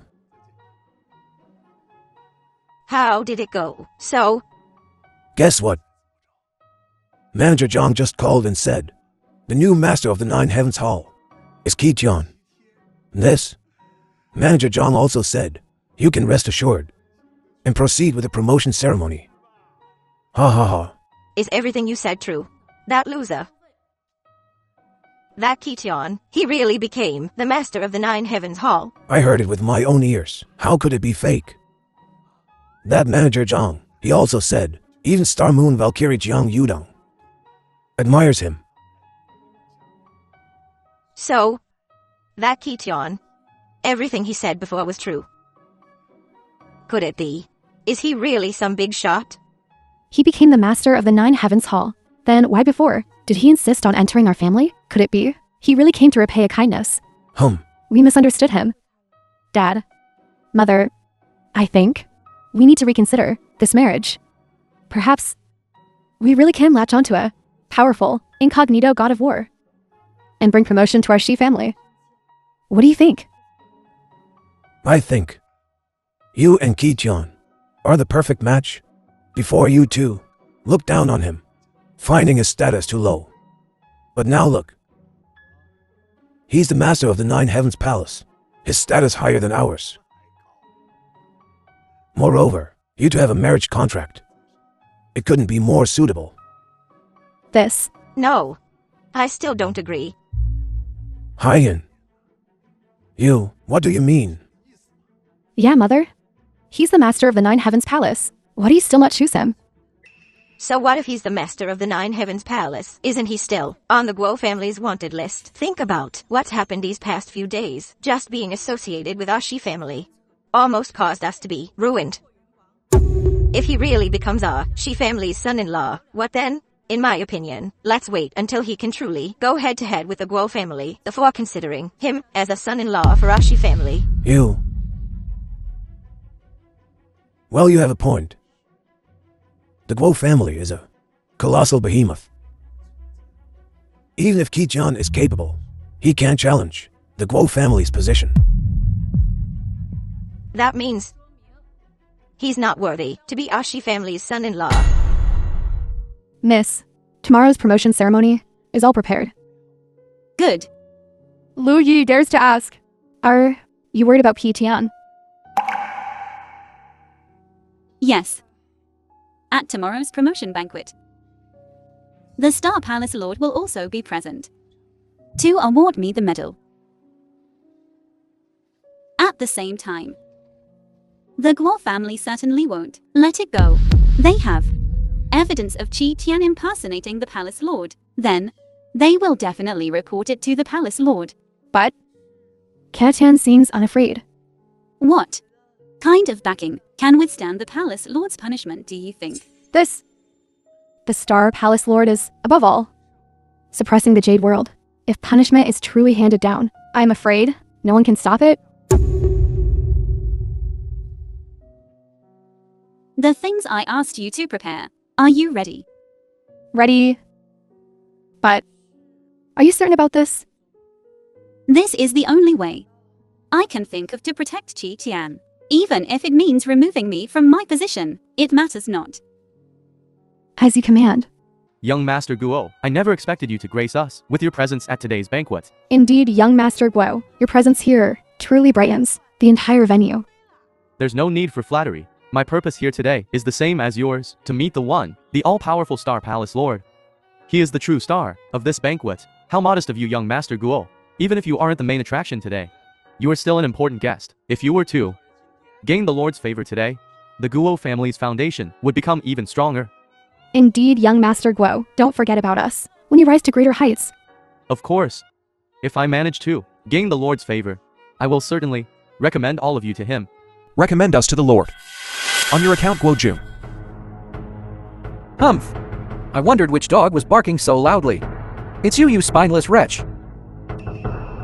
How did it go? So, Guess what? Manager Zhang just called and said, the new master of the Nine Heavens Hall is Chiian. This, Manager Zhang also said, you can rest assured and proceed with the promotion ceremony. Ha ha ha. is everything you said true? That loser. That Chiian, he really became the master of the Nine Heavens Hall. I heard it with my own ears. How could it be fake? That Manager Zhang, he also said, even Star Moon Valkyrie Jiang Yutong admires him. So, that Chiian, everything he said before was true. Could it be? Is he really some big shot? He became the master of the Nine Heavens Hall. Then why before? Did he insist on entering our family? Could it be? He really came to repay a kindness. We misunderstood him. Dad. Mother. I think we need to reconsider this marriage. Perhaps we really can latch onto a powerful, incognito god of war and bring promotion to our Shai family. What do you think? I think you and Chiian are the perfect match. Before you two looked down on him, finding his status too low. But now look, He's the master of the Nine Heavens Palace. His status higher than ours. Moreover, you two have a marriage contract. It couldn't be more suitable. This. No. I still don't agree. Chiian. What do you mean? Yeah, Mother. He's the master of the Nine Heavens Palace. Why do you still not choose him? So what if he's the master of the Nine Heavens Palace? Isn't he still on the Guo family's wanted list? Think about what's happened these past few days. Just being associated with our Shai family almost caused us to be ruined. If he really becomes our Shai family's son-in-law, what then? In my opinion, let's wait until he can truly go head-to-head with the Guo family before considering him as a son-in-law for our Shai family. Well, you have a point. The Guo family is a colossal behemoth. Even if Chiian is capable, he can't challenge the Guo family's position. That means he's not worthy to be our Shai family's son-in-law. Miss, tomorrow's promotion ceremony is all prepared. Good. Lu Yi dares to ask, are you worried about Tian? Yes. At tomorrow's promotion banquet, the Star Palace Lord will also be present to award me the medal. At the same time, the Guo family certainly won't let it go. They have evidence of Chiian impersonating the Palace Lord. Then, they will definitely report it to the Palace Lord. But Tian seems unafraid. What kind of backing can withstand the Palace Lord's punishment, do you think? The Star Palace Lord is, above all, suppressing the Jade World. If punishment is truly handed down, I'm afraid no one can stop it. The things I asked you to prepare, are you ready? Ready? But are you certain about this? This is the only way I can think of to protect Chiian. Even if it means removing me from my position, it matters not. As you command. Young Master Guo, I never expected you to grace us with your presence at today's banquet. Indeed, young Master Guo, your presence here truly brightens the entire venue. There's no need for flattery. My purpose here today is the same as yours, to meet the one, the all-powerful Star Palace Lord. He is the true star of this banquet. How modest of you, young Master Guo. Even if you aren't the main attraction today, you are still an important guest. If you were to gain the Lord's favor today, the Guo family's foundation would become even stronger. Indeed, young Master Guo, don't forget about us when you rise to greater heights. Of course. If I manage to gain the Lord's favor, I will certainly recommend all of you to him. Recommend us to the Lord. On your account, Guo Jun. Humph. I wondered which dog was barking so loudly. It's you, you spineless wretch.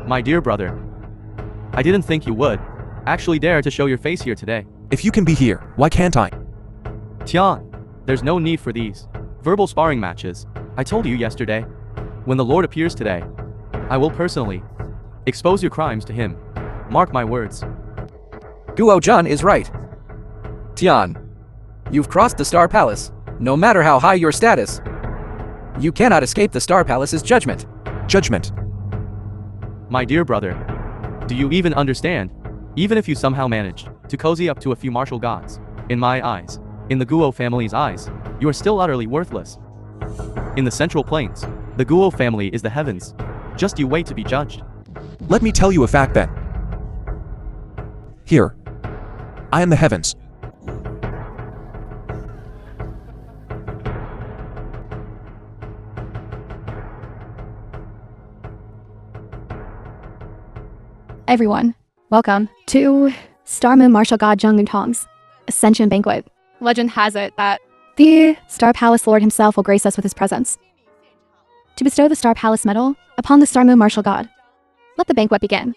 My dear brother, I didn't think you would actually dare to show your face here today. If you can be here, why can't I? Tian, there's no need for these verbal sparring matches. I told you yesterday. When the Lord appears today, I will personally expose your crimes to him. Mark my words. Guo Jun is right. Tian, you've crossed the Star Palace. No matter how high your status, you cannot escape the Star Palace's judgment. Judgment. My dear brother, do you even understand? Even if you somehow managed to cozy up to a few martial gods, in my eyes, in the Guo family's eyes, you are still utterly worthless. In the Central Plains, the Guo family is the heavens. Just you wait to be judged. Let me tell you a fact then. Here, I am the heavens. Everyone, welcome to Star Moon Martial God Zhang Yutong's Ascension Banquet. Legend has it that the Star Palace Lord himself will grace us with his presence to bestow the Star Palace medal upon the Star Moon Martial God. Let the banquet begin.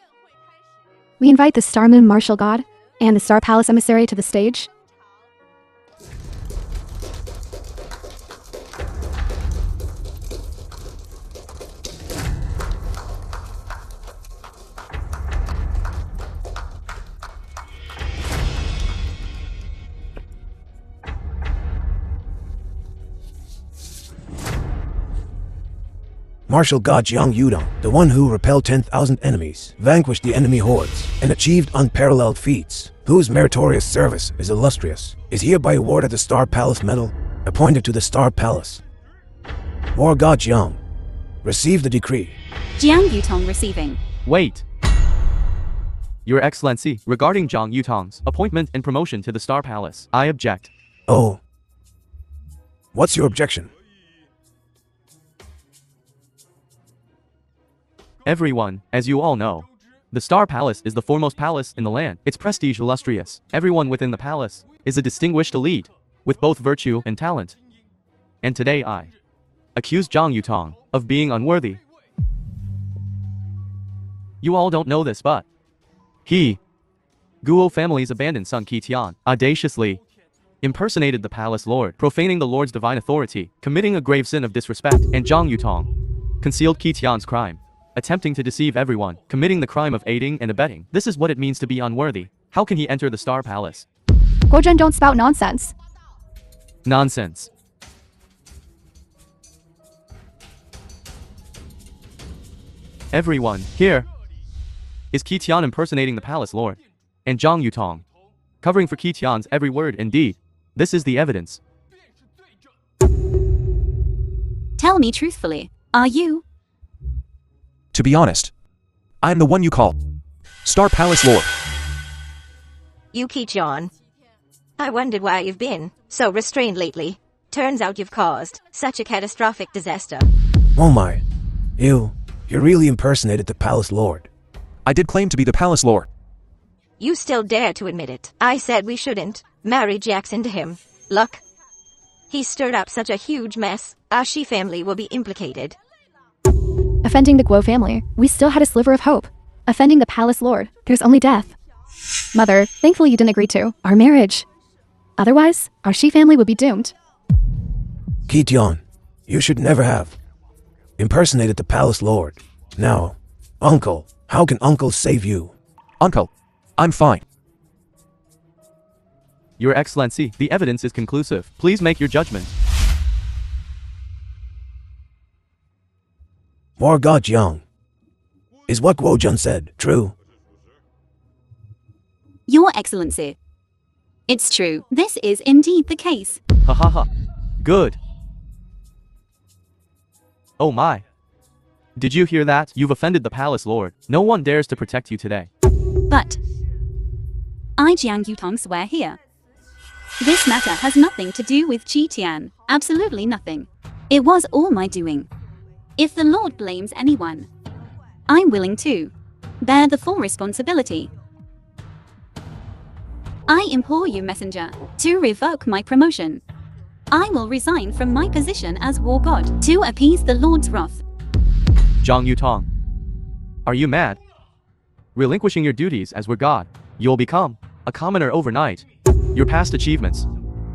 We invite the Star Moon Martial God and the Star Palace emissary to the stage. Martial God Jiang Yutong, the one who repelled 10,000 enemies, vanquished the enemy hordes, and achieved unparalleled feats, whose meritorious service is illustrious, is hereby awarded the Star Palace Medal, appointed to the Star Palace. War God Jiang, receive the decree. Jiang Yutong receiving. Wait. Your Excellency, regarding Jiang Yutong's appointment and promotion to the Star Palace, I object. Oh. What's your objection? Everyone, as you all know, the Star Palace is the foremost palace in the land. Its prestige illustrious. Everyone within the palace is a distinguished elite, with both virtue and talent. And today I accuse Jiang Yutong of being unworthy. You all don't know this, but Guo family's abandoned son Chiian audaciously impersonated the palace lord, profaning the lord's divine authority, committing a grave sin of disrespect, and Jiang Yutong concealed Chiian's crime, attempting to deceive everyone, committing the crime of aiding and abetting. This is what it means to be unworthy. How can he enter the Star Palace? Guo Jun, don't spout nonsense. Nonsense. Everyone, here is Chiian impersonating the palace lord, and Jiang Yutong covering for Chiian's every word and deed. This is the evidence. Tell me truthfully, are you? To be honest, I'm the one you call Star Palace Lord. You Chiian. I wondered why you've been so restrained lately. Turns out you've caused such a catastrophic disaster. Oh my. You really impersonated the Palace Lord. I did claim to be the Palace Lord. You still dare to admit it. I said we shouldn't marry Jackson to him. Look. He stirred up such a huge mess. Our Shai family will be implicated. Offending the Guo family, we still had a sliver of hope. Offending the Palace Lord, there's only death. Mother, thankfully you didn't agree to our marriage. Otherwise, our Shai family would be doomed. Chiian, you should never have impersonated the Palace Lord. Now, Uncle, how can Uncle save you? Uncle, I'm fine. Your Excellency, the evidence is conclusive. Please make your judgment. War God Jiang. Is what Guo Jun said true? Your Excellency. It's true. This is indeed the case. Ha ha ha. Good. Oh my. Did you hear that? You've offended the Palace Lord. No one dares to protect you today. But I, Jiang Yutong, swear here. This matter has nothing to do with Chiian. Absolutely nothing. It was all my doing. If the Lord blames anyone, I'm willing to bear the full responsibility. I implore you, Messenger, to revoke my promotion. I will resign from my position as War God to appease the Lord's wrath. Jiang Yutong. Are you mad? Relinquishing your duties as War God, you'll become a commoner overnight. Your past achievements,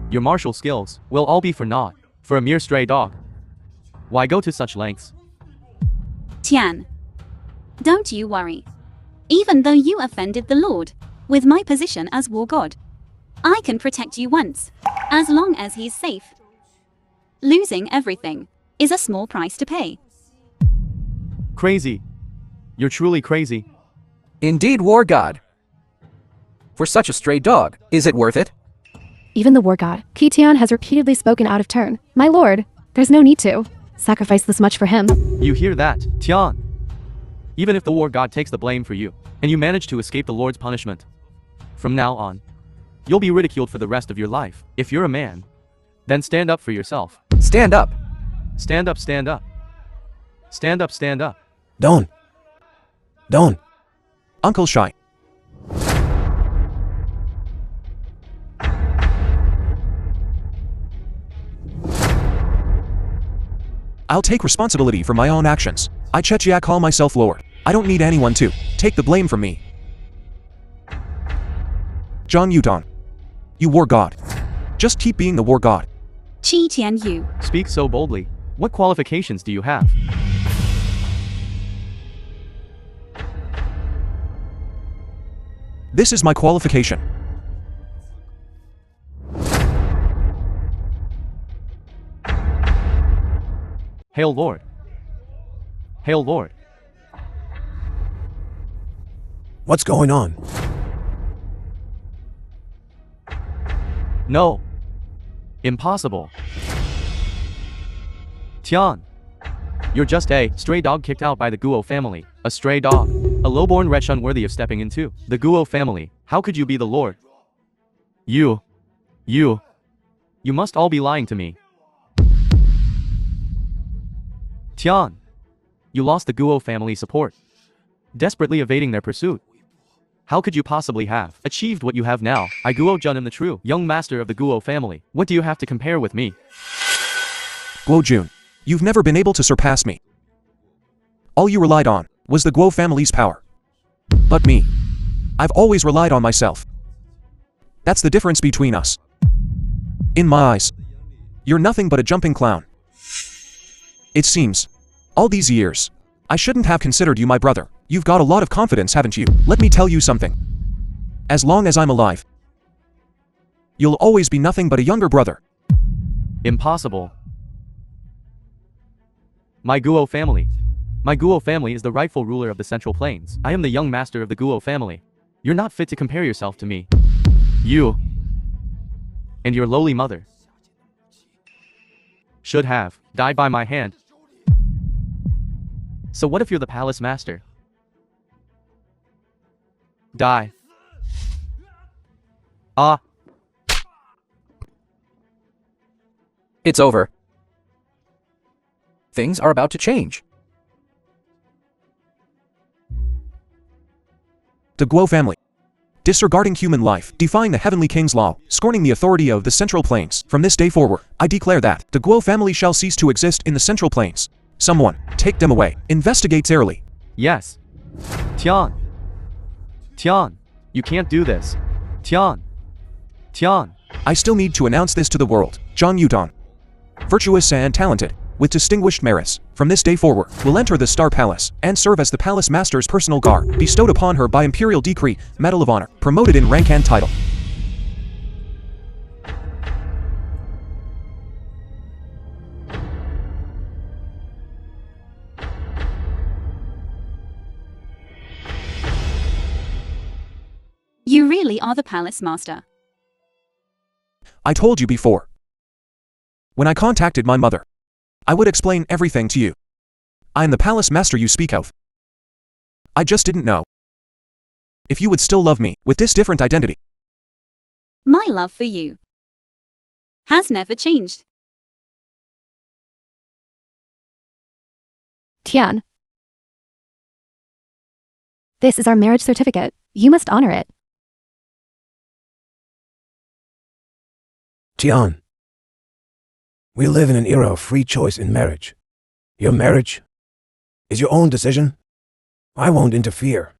your martial skills, will all be for naught, for a mere stray dog. Why go to such lengths? Tian, don't you worry. Even though you offended the Lord, with my position as War God, I can protect you once, as long as he's safe. Losing everything is a small price to pay. Crazy. You're truly crazy. Indeed, War God. For such a stray dog, is it worth it? Even the War God, Chiian, has repeatedly spoken out of turn. My lord, there's no need to sacrifice this much for him. You hear that, Tian? Even if the War God takes the blame for you, and you manage to escape the Lord's punishment, from now on, you'll be ridiculed for the rest of your life. If you're a man, then stand up for yourself. Stand up. Stand up, stand up. Stand up, stand up. Don't. Uncle Shai. I'll take responsibility for my own actions. I Chiian call myself Lord. I don't need anyone to take the blame from me. Jiang Yutong. You War God. Just keep being the War God. Chiian, you. Speak so boldly. What qualifications do you have? This is my qualification. Hail Lord. Hail Lord. What's going on? No. Impossible. Tian. You're just a stray dog kicked out by the Guo family. A stray dog. A lowborn wretch unworthy of stepping into the Guo family. How could you be the Lord? You must all be lying to me. Tian. You lost the Guo family support, desperately evading their pursuit. How could you possibly have achieved what you have now? I Guo Jun am the true young master of the Guo family. What do you have to compare with me? Guo Jun, you've never been able to surpass me. All you relied on was the Guo family's power. But me, I've always relied on myself. That's the difference between us. In my eyes, you're nothing but a jumping clown. It seems, all these years, I shouldn't have considered you my brother. You've got a lot of confidence, haven't you? Let me tell you something. As long as I'm alive, you'll always be nothing but a younger brother. Impossible. My Guo family is the rightful ruler of the Central Plains. I am the young master of the Guo family. You're not fit to compare yourself to me. You and your lowly mother should have died by my hand. So what if you're the palace master? Die. Ah. It's over. Things are about to change. The Guo family, disregarding human life, defying the Heavenly King's law, scorning the authority of the Central Plains. From this day forward, I declare that the Guo family shall cease to exist in the Central Plains. Someone, take them away. Investigate thoroughly. Yes. Tian. Tian, you can't do this. Tian. Tian. I still need to announce this to the world. John Yutong, virtuous and talented, with distinguished merits, from this day forward, will enter the Star Palace and serve as the Palace Master's personal guard, bestowed upon her by Imperial Decree, Medal of Honor, promoted in rank and title. You really are the palace master. I told you before. When I contacted my mother, I would explain everything to you. I am the Palace Master you speak of. I just didn't know if you would still love me with this different identity. My love for you has never changed. Tian. This is our marriage certificate. You must honor it. Chiian. We live in an era of free choice in marriage. Your marriage is your own decision. I won't interfere.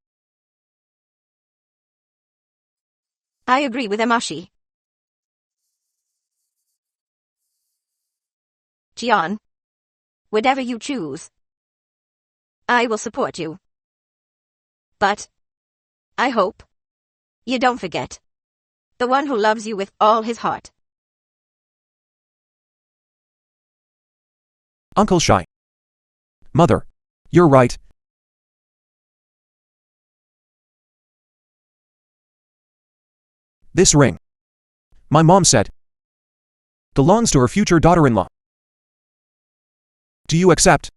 I agree with Amashi. Chiian, whatever you choose, I will support you. But I hope you don't forget the one who loves you with all his heart. Uncle Shai. Mother, you're right. This ring, my mom said, belongs to her future daughter-in-law. Do you accept?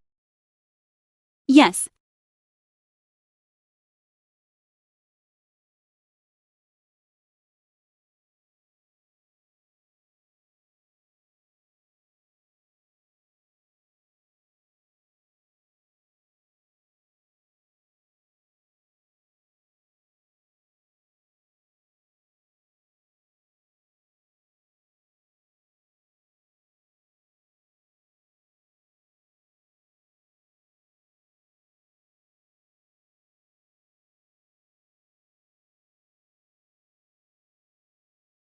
Yes.